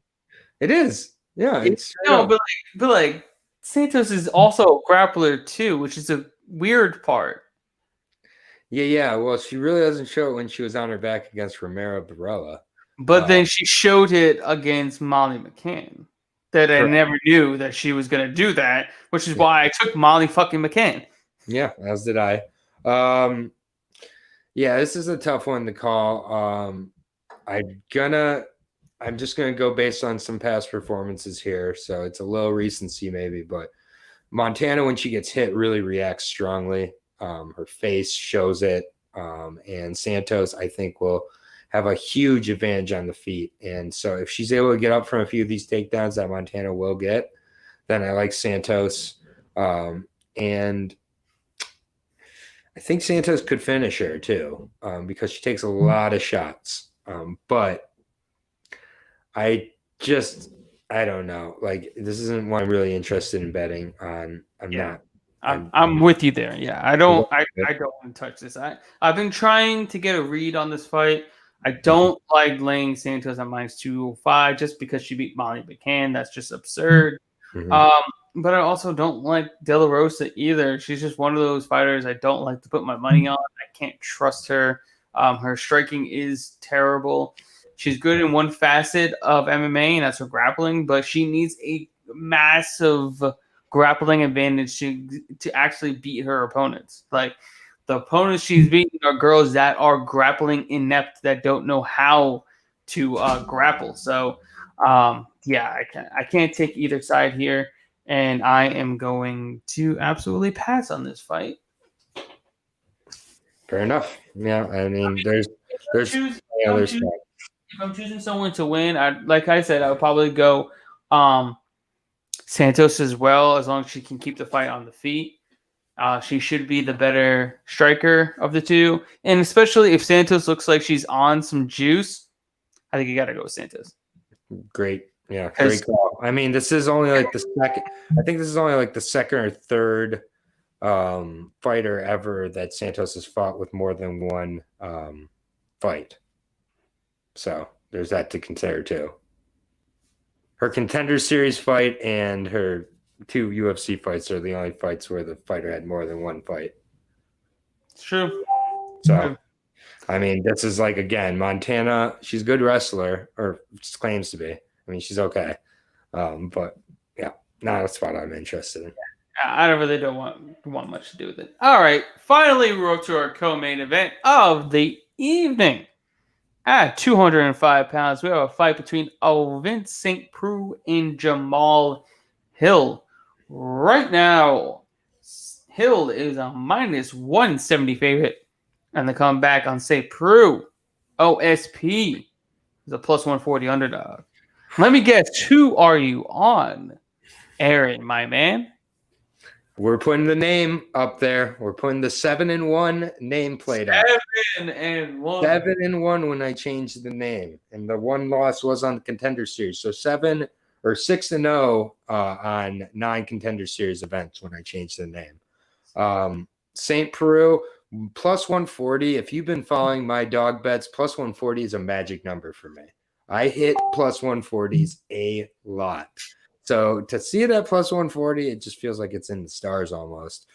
It is. Yeah, it's straight No, up. but Santos is also a grappler too, which is a weird part. Yeah. Well, she really doesn't show it when she was on her back against Romero Barella. But then she showed it against Molly McCann. That I Correct. never knew that she was gonna do that, which is why I took Molly fucking McCann. Yeah, as did I. Yeah, this is a tough one to call. I'm just gonna go based on some past performances here, so it's a little recency maybe, but Montana, when she gets hit, really reacts strongly. Her face shows it, and Santos, I think, will have a huge advantage on the feet. And so, if she's able to get up from a few of these takedowns that Montana will get, then I like Santos. And I think Santos could finish her too, because she takes a lot of shots. But I don't know. Like, this isn't one I'm really interested in betting on. I'm with you there. Yeah, I don't want to touch this. I've been trying to get a read on this fight. I don't like laying Santos at -205 just because she beat Molly McCann. That's just absurd. But I also don't like De La Rosa either. She's just one of those fighters I don't like to put my money on. I can't trust her. Her striking is terrible. She's good in one facet of MMA, and that's her grappling, but she needs a massive grappling advantage to actually beat her opponents. Like, the opponents she's beating are girls that are grappling inept, that don't know how to grapple. So, yeah, I can't take either side here, and I am going to absolutely pass on this fight. Fair enough. Yeah, I mean, there's other stuff. If I'm choosing someone to win, like I said, I would probably go Santos as well, as long as she can keep the fight on the feet. She should be the better striker of the two, and especially if Santos looks like she's on some juice, I think you got to go with Santos. Great. Yeah, great call. I mean, this is only like the second. I think this is only like the second or third fighter ever that Santos has fought with more than one fight. So there's that to consider too. Her Contender Series fight and her 2 UFC fights are the only fights where the fighter had more than one fight. It's true. So, I mean, this is like, again, Montana, she's a good wrestler, or claims to be. I mean, she's okay. But, yeah, not a spot I'm interested in. I really don't want much to do with it. All right. Finally, we're up to our co-main event of the evening. At 205 pounds, we have a fight between Vince St. Preux and Jamal Hill. Right now, Hill is a -170 favorite. And the comeback on St. Preux, OSP, is a +140 underdog. Let me guess, who are you on, Aaron, my man? We're putting the name up there. We're putting the 7-1 nameplate up. 7-1. 7-1 when I changed the name, and the one loss was on the Contender Series. So 6-0 on 9 Contender Series events when I changed the name. St. Preux +140. If you've been following my dog bets, +140 is a magic number for me. I hit +140s a lot. So to see it at +140, it just feels like it's in the stars almost.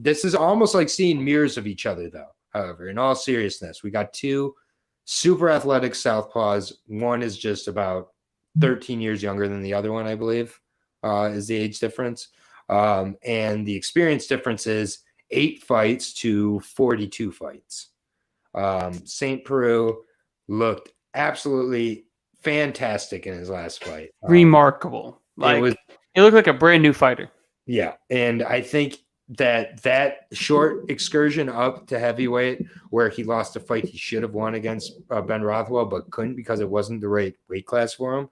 This is almost like seeing mirrors of each other, though. However, in all seriousness, we got 2 super athletic southpaws. One is just about 13 years younger than the other one, I believe, is the age difference. And the experience difference is 8 fights to 42 fights. St. Preux looked absolutely fantastic in his last fight. Remarkable. It looked like a brand new fighter. Yeah, and I think that short excursion up to heavyweight where he lost a fight he should have won against Ben Rothwell but couldn't because it wasn't the right weight class for him,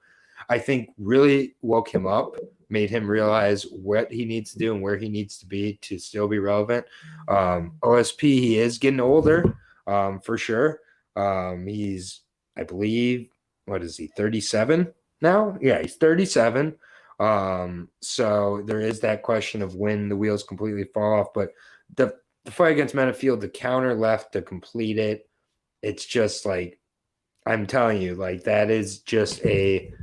I think really woke him up, made him realize what he needs to do and where he needs to be to still be relevant. OSP, he is getting older, for sure. He's, I believe, what is he, 37 now? Yeah, he's 37. So there is that question of when the wheels completely fall off. But the fight against Menifield, the counter left to complete it, it's just like, I'm telling you, like, that is just a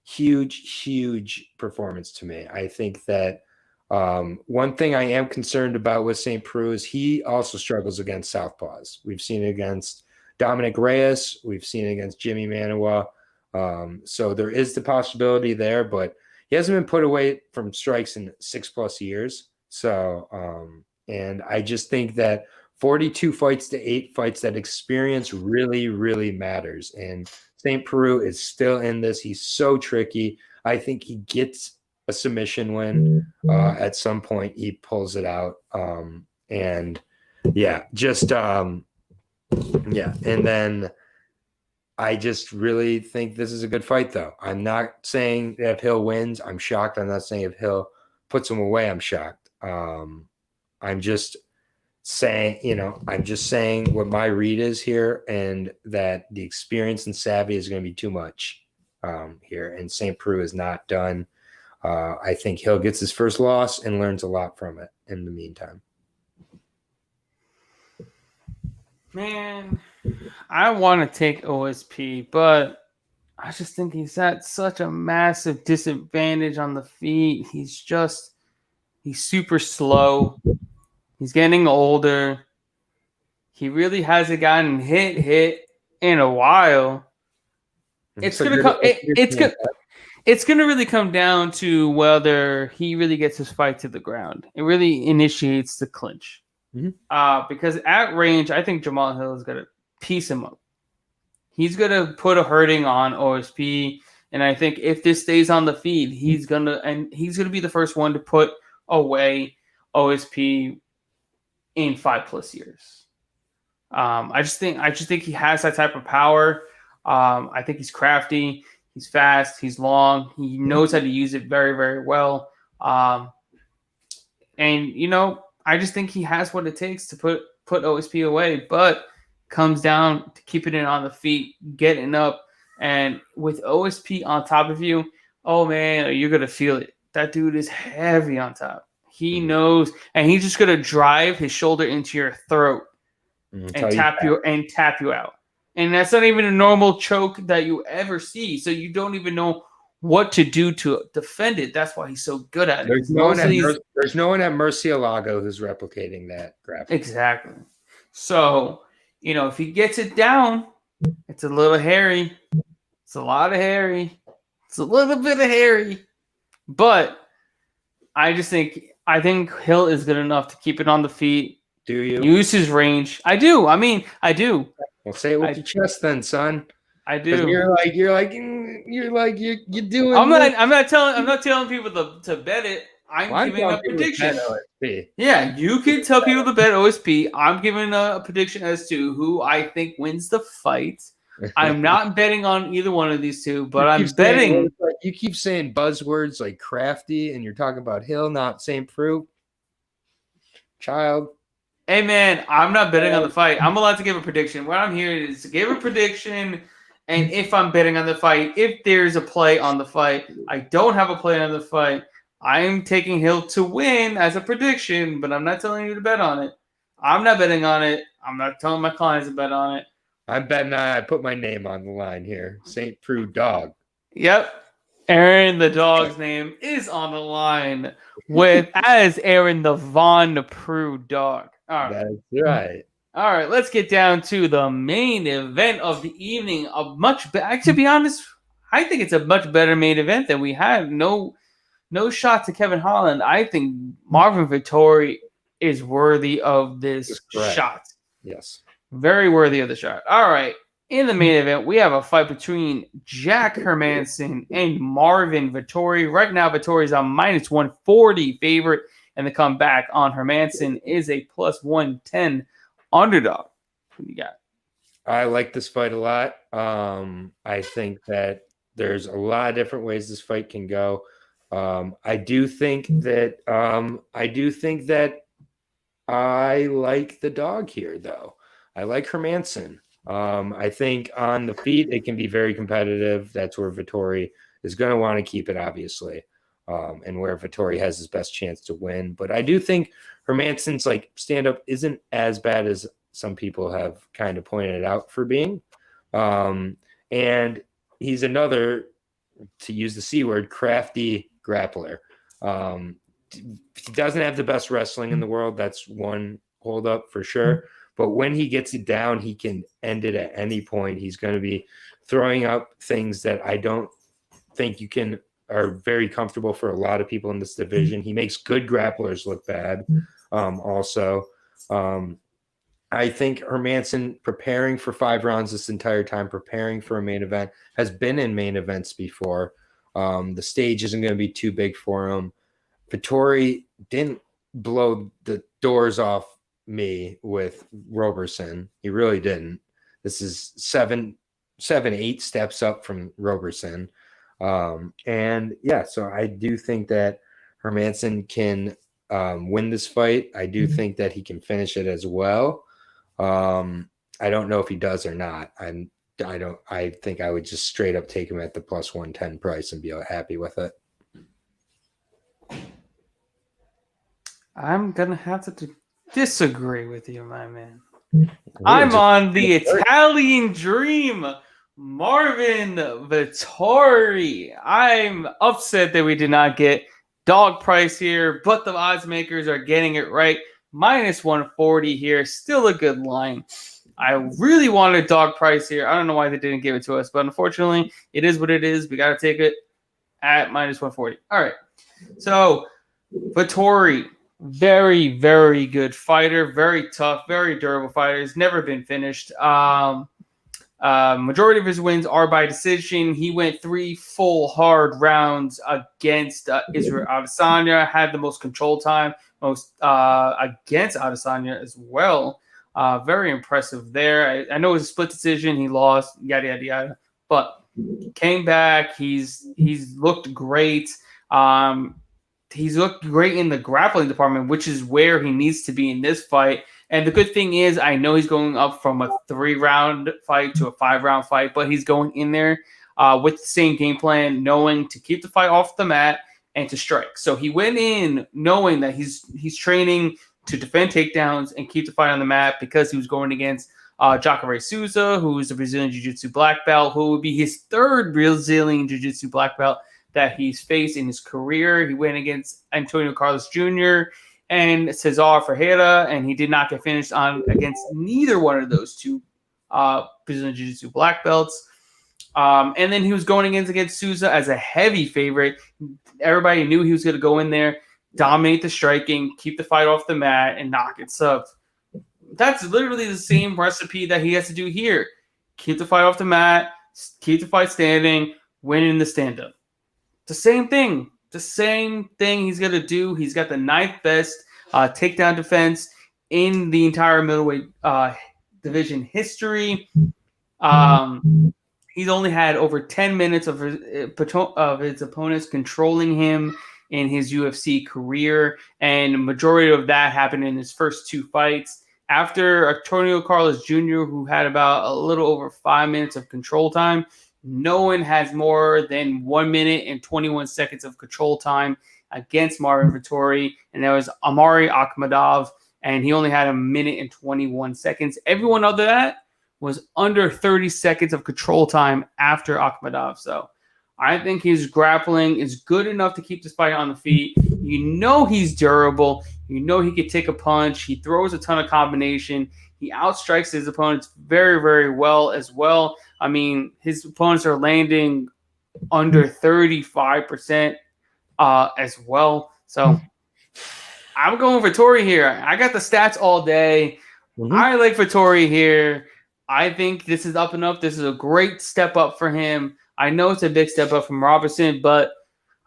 huge performance to me. I think that one thing I am concerned about with St. Preux is he also struggles against southpaws. We've seen it against Dominic Reyes. We've seen it against Jimmy Manuwa. So there is the possibility there, but he hasn't been put away from strikes in 6+ years. So, and I just think that 42 fights to 8 fights, that experience really matters. And St. Preux is still in this. He's so tricky. I think he gets a submission win. At some point, he pulls it out. And yeah, just yeah. And then I just really think this is a good fight, though. I'm not saying that if Hill wins, I'm shocked. I'm not saying if Hill puts him away, I'm shocked. I'm just saying, I'm just saying what my read is here, and that the experience and savvy is going to be too much here. And St. Preux is not done. I think Hill gets his first loss and learns a lot from it in the meantime. Man, I want to take OSP, but I just think he's at such a massive disadvantage on the feet. He's super slow. He's getting older. He really hasn't gotten hit in a while. It's gonna really come down to whether he really gets his fight to the ground. It really initiates the clinch. Mm-hmm. Because at range, I think Jamal Hill is gonna piece him up. He's gonna put a hurting on OSP, and I think if this stays on the feed, he's gonna be the first one to put away OSP in 5+ years. I just think he has that type of power. I think he's crafty, he's fast, he's long, he knows how to use it very well. And I just think he has what it takes to put OSP away, but comes down to keeping it on the feet, getting up, and with OSP on top of you, oh man, you're gonna feel it. That dude is heavy on top. He knows, and he's just gonna drive his shoulder into your throat and tap you out. And that's not even a normal choke that you ever see. So you don't even know what to do to defend it. That's why he's so good at it. There's no one at Murcielago who's replicating that graphic. Exactly. So, if he gets it down, it's a little hairy. It's a lot of hairy. It's a little bit of hairy. But I think Hill is good enough to keep it on the feet. Do you? Use his range. I do. I do. Well, say it with your chest then, son. I do. You're doing. I'm not telling people to bet it. I'm giving a prediction. Yeah, you can tell people to bet OSP. I'm giving a prediction as to who I think wins the fight. I'm not betting on either one of these two, but I'm betting. You keep saying buzzwords like crafty, and you're talking about Hill, not St. Preux. Child. Hey, man, I'm not betting on the fight. I'm allowed to give a prediction. What I'm here is to give a prediction, and if I'm betting on the fight, if there's a play on the fight, I don't have a play on the fight. I'm taking Hill to win as a prediction, but I'm not telling you to bet on it. I'm not betting on it. I'm not telling my clients to bet on it. I'm betting I put my name on the line here. St. Preux dog. Yep. Aaron the dog's name is on the line as Aaron the Von Preux dog. All right. That's right. All right, let's get down to the main event of the evening. To be honest, I think it's a much better main event than we had. No shot to Kevin Holland. I think Marvin Vettori is worthy of this shot. Yes. Very worthy of the shot. All right. In the main event, we have a fight between Jack Hermansson and Marvin Vettori. Right now, Vettori is on -140 favorite, and the comeback on Hermansson is a +110 underdog. What do you got? I like this fight a lot. I think that there's a lot of different ways this fight can go. I do think that I like the dog here, though. I like Hermansson. I think on the feet, it can be very competitive. That's where Vettori is going to want to keep it, obviously. and where Vettori has his best chance to win. But I do think Hermansson's like stand-up isn't as bad as some people have kind of pointed out for being. And he's another, to use the C word, crafty grappler. He doesn't have the best wrestling in the world. That's one holdup for sure. But when he gets it down, he can end it at any point. He's going to be throwing up things that I don't think are very comfortable for a lot of people in this division. He makes good grapplers look bad. Also, I think Hermansson, preparing for 5 rounds this entire time, preparing for a main event, has been in main events before. The stage isn't going to be too big for him. Vettori didn't blow the doors off me with Roberson. He really didn't. This is 8 steps up from Roberson. And yeah, so I do think that Hermansson can win this fight. I do think that he can finish it as well. I don't know if he does or not. I think I would just straight up take him at the plus 110 price and be happy with it. I'm gonna have to disagree with you, my man. I'm on the Italian Dream, Marvin Vettori. I'm upset that we did not get dog price here, but the odds makers are getting it right. Minus 140 here, still a good line. I really wanted dog price here. I don't know why they didn't give it to us, but unfortunately, it is what it is. We got to take it at minus 140. All right. So, Vettori, very, very good fighter. Very tough, very durable fighter. He's never been finished. Majority of his wins are by decision. He went 3 full hard rounds against Israel Adesanya. Had the most control time, most against Adesanya as well. Very impressive there. I know it was a split decision. He lost, yada, yada, yada. But came back. He's looked great. He's looked great in the grappling department, which is where he needs to be in this fight. And the good thing is, I know he's going up from a 3-round fight to a 5-round fight, but he's going in there with the same game plan, knowing to keep the fight off the mat and to strike. So he went in knowing that he's training to defend takedowns and keep the fight on the mat because he was going against Jacare Souza, who is a Brazilian Jiu-Jitsu black belt, who would be his 3rd Brazilian Jiu-Jitsu black belt that he's faced in his career. He went against Antonio Carlos Jr. and Cesar Ferreira, and he did not get finished against neither one of those 2 Brazilian Jiu-Jitsu black belts. And then he was going against Souza as a heavy favorite. Everybody knew he was going to go in there, dominate the striking, keep the fight off the mat, and knock it sub. That's literally the same recipe that he has to do here. Keep the fight off the mat, keep the fight standing, win in the stand-up. The same thing. The same thing he's going to do. He's got the 9th best takedown defense in the entire middleweight division history. He's only had over 10 minutes of his opponents controlling him in his UFC career, and the majority of that happened in his first 2 fights. After Antonio Carlos Jr., who had about a little over 5 minutes of control time, no one has more than 1 minute and 21 seconds of control time against Marvin Vettori, and that was Amari Akhmadov, and he only had 1 minute and 21 seconds. Everyone other than that was under 30 seconds of control time after Akhmadov. So I think his grappling is good enough to keep this fight on the feet. You know he's durable. You know he could take a punch. He throws a ton of combination. He outstrikes his opponents very, very well as well. I mean, his opponents are landing under 35% as well. So I'm going Vettori here. I got the stats all day. Mm-hmm. I like Vettori here. I think this is up and up. This is a great step up for him. I know it's a big step up from Robertson, but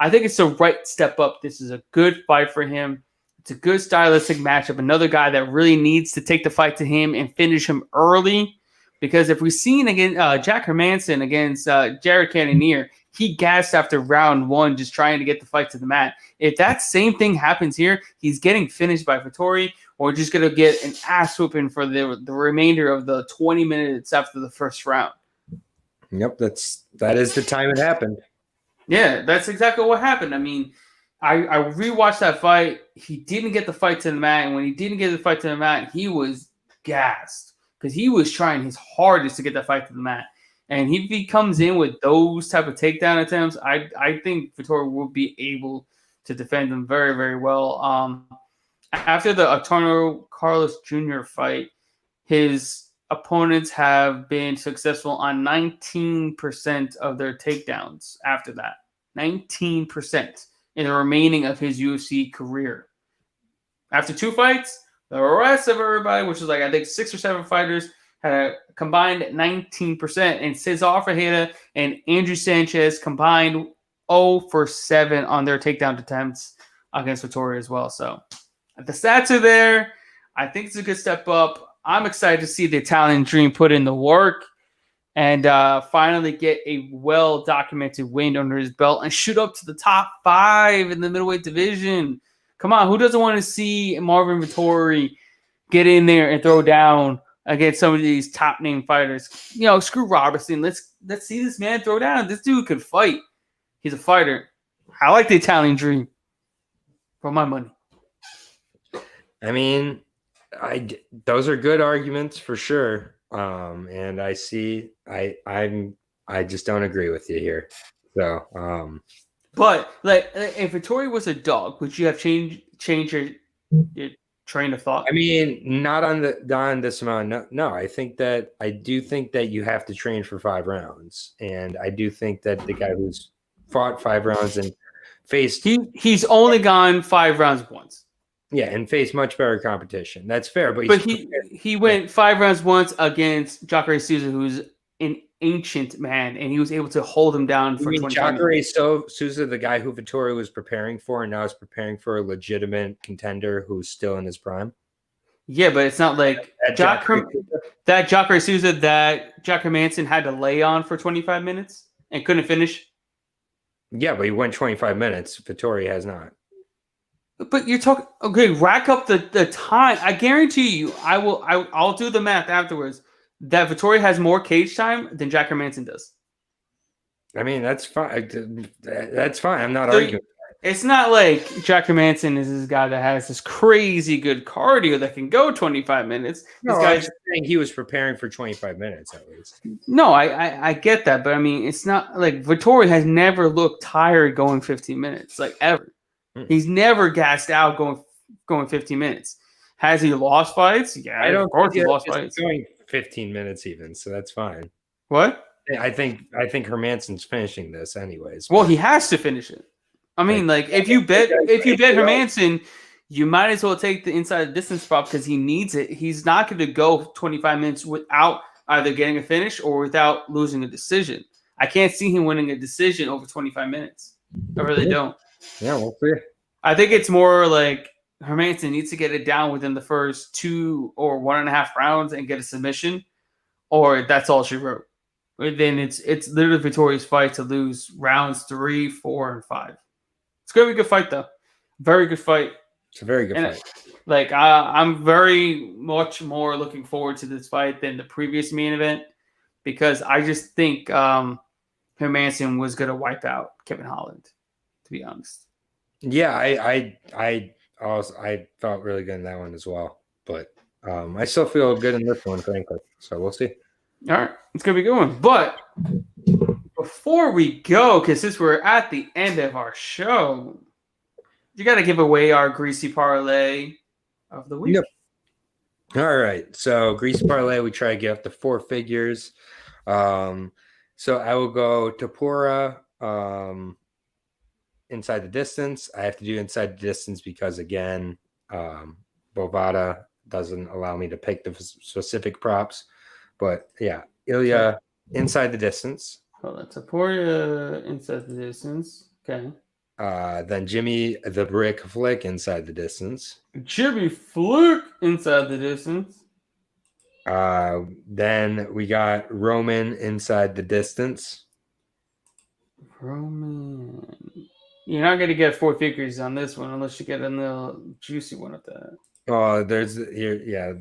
I think it's the right step up. This is a good fight for him. It's a good stylistic matchup. Another guy that really needs to take the fight to him and finish him early. Because if we've seen against Jack Hermansson against Jared Cannonier, he gassed after round 1 just trying to get the fight to the mat. If that same thing happens here, he's getting finished by Vettori, or just going to get an ass whooping for the remainder of the 20 minutes after the first round. Yep, that is the time it happened. Yeah, that's exactly what happened. I mean, I rewatched that fight. He didn't get the fight to the mat, and when he didn't get the fight to the mat, he was gassed because he was trying his hardest to get that fight to the mat. And if he comes in with those type of takedown attempts, I think Vettori will be able to defend them very, very well. After the Antonio Carlos Jr. fight, his opponents have been successful on 19% of their takedowns after that. 19% in the remaining of his UFC career. After 2 fights, the rest of everybody, which is like I think 6 or 7 fighters, had a combined 19%. And Cesar Ferreira and Andrew Sanchez combined 0 for 7 on their takedown attempts against Vettori as well. So the stats are there. I think it's a good step up. I'm excited to see the Italian Dream put in the work and finally get a well-documented win under his belt and shoot up to the top 5 in the middleweight division. Come on, who doesn't want to see Marvin Vettori get in there and throw down against some of these top-name fighters? You know, screw Robertson. Let's see this man throw down. This dude could fight. He's a fighter. I like the Italian Dream for my money. I mean, those are good arguments for sure. And I just don't agree with you here. So, but like, if Vettori was a dog, would you have changed your train of thought? I mean, not on this amount. No, I do think that you have to train for 5 rounds, and I do think that the guy who's fought 5 rounds and faced he's only gone 5 rounds once. Yeah, and faced much better competition. That's fair, but he went 5 rounds once against Jacare Souza, who's an ancient man, and he was able to hold him down for 25 minutes. Souza, the guy who Vettori was preparing for, and now is preparing for a legitimate contender who's still in his prime. Yeah, but it's not like that Jacare Souza that Jack Hermanson had to lay on for 25 minutes and couldn't finish. Yeah, but he went 25 minutes. Vettori has not. But you're talking, okay, rack up the time. I guarantee you, I'll do the math afterwards, that Vettori has more cage time than Jack Hermanson does. I mean, that's fine. That's fine. I'm not arguing. It's not like Jack Hermanson is this guy that has this crazy good cardio that can go 25 minutes. No, I'm just saying he was preparing for 25 minutes at least. No, I get that, but I mean, it's not like Vettori has never looked tired going 15 minutes, like ever. He's never gassed out going 15 minutes. Has he lost fights? Yeah, I don't. Of course, he lost fights. Going 15 minutes even, so that's fine. What? I think Hermanson's finishing this anyways. Well, he has to finish it. I mean, like if you bet Hermanson, you might as well take the inside distance prop because he needs it. He's not going to go 25 minutes without either getting a finish or without losing a decision. I can't see him winning a decision over 25 minutes. I really don't. Yeah, we'll see. I think it's more like Hermanson needs to get it down within the first 2 or 1.5 rounds and get a submission, or that's all she wrote. Then it's literally Vettori's fight to lose rounds 3, 4, and 5. It's gonna be a good fight though. Very good fight. It's a very good fight. Like I'm very much more looking forward to this fight than the previous main event because I just think Hermanson was gonna wipe out Kevin Holland. To be honest. Yeah, I felt really good in that one as well, but I still feel good in this one, frankly. So we'll see. All right, it's gonna be a good one. But before we go, because since we're at the end of our show, you got to give away our greasy parlay of the week. Yep. All right, so greasy parlay, we try to get up to 4 figures. So I will go Tapura. Inside the distance. I have to do inside the distance because, again, Bovada doesn't allow me to pick the specific props. But, yeah, Ilya inside the distance. Hold on. Taporia inside the distance. Okay. Then Jimmy the Brick Flick inside the distance. Jimmy Flick inside the distance. Then we got Roman inside the distance. Roman. You're not going to get 4 figures on this one unless you get a little juicy one of that. Oh, there's here. Yeah.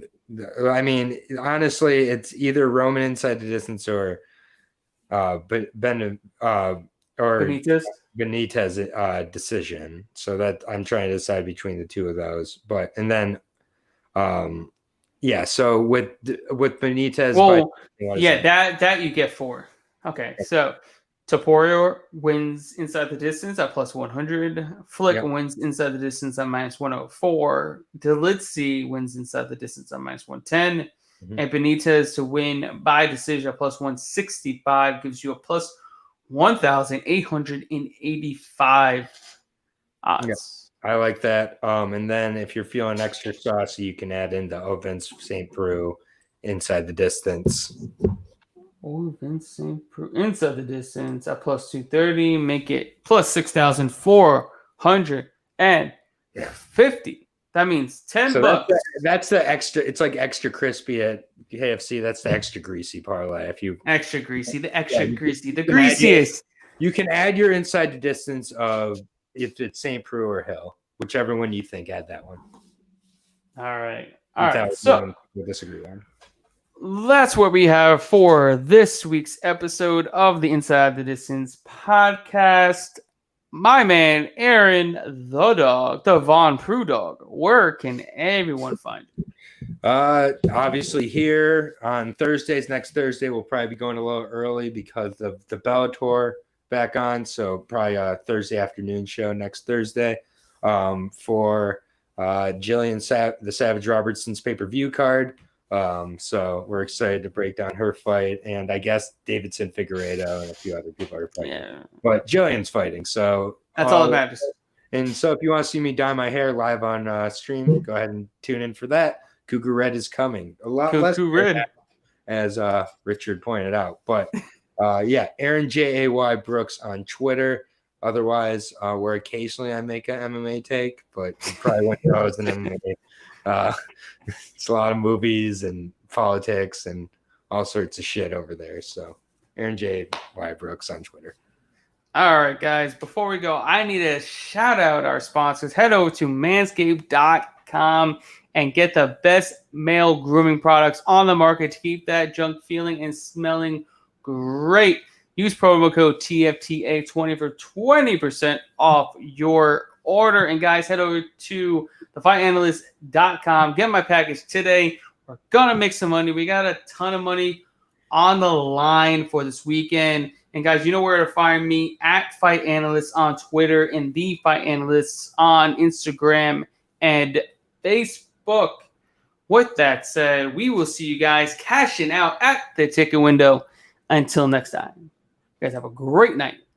I mean, honestly, it's either Roman inside the distance or or Benitez. Benitez decision. So that I'm trying to decide between the two of those. But and then, yeah. So with Benitez, Well, what is yeah, that you get 4. Okay, so Taporio wins inside the distance at plus 100. Flick Yep. wins inside the distance at minus 104. Delitzi wins inside the distance at minus 110. Mhm. And Benitez to win by decision at plus 165 gives you a plus 1,885 odds. Yep. I like that. And then if you're feeling extra saucy, you can add in the Vince St. Preux inside the distance. Oh, Vincent inside the distance at plus 230, make it plus 6,450. That means $10. That's the extra. It's like extra crispy at KFC. That's the extra greasy parlay. If you extra greasy, the greasiest. You can add your inside the distance of if it's St. Preux or Hill, whichever one you think. Add that one. All right. So we'll disagree on. That's what we have for this week's episode of the Inside the Distance podcast. My man, Aaron, the dog, the Von Prue dog. Where can everyone find you? Obviously here on Thursdays. Next Thursday, we'll probably be going a little early because of the Bellator back on. So probably a Thursday afternoon show next Thursday for Jillian the Savage Robertson's pay-per-view card. So we're excited to break down her fight, and I guess Davidson Figueiredo and a few other people are fighting. Yeah. But Jillian's fighting, so that's all that matters. And so if you want to see me dye my hair live on stream, go ahead and tune in for that. Cougar Red is coming. A lot less red, as Richard pointed out. But yeah, Aaron Jay Brooks on Twitter. Otherwise, where occasionally I make an MMA take, but you probably wouldn't know as an MMA. It's a lot of movies and politics and all sorts of shit over there. So Aaron J. Y. Brooks on Twitter. All right, guys. Before we go, I need to shout out our sponsors. Head over to manscaped.com and get the best male grooming products on the market to keep that junk feeling and smelling great. Use promo code TFTA20 for 20% off your order. And guys, head over to thefightanalyst.com. Get my package today. We're going to make some money. We got a ton of money on the line for this weekend. And guys, you know where to find me at Fight Analyst on Twitter and The Fight Analysts on Instagram and Facebook. With that said, we will see you guys cashing out at the ticket window. Until next time, you guys have a great night.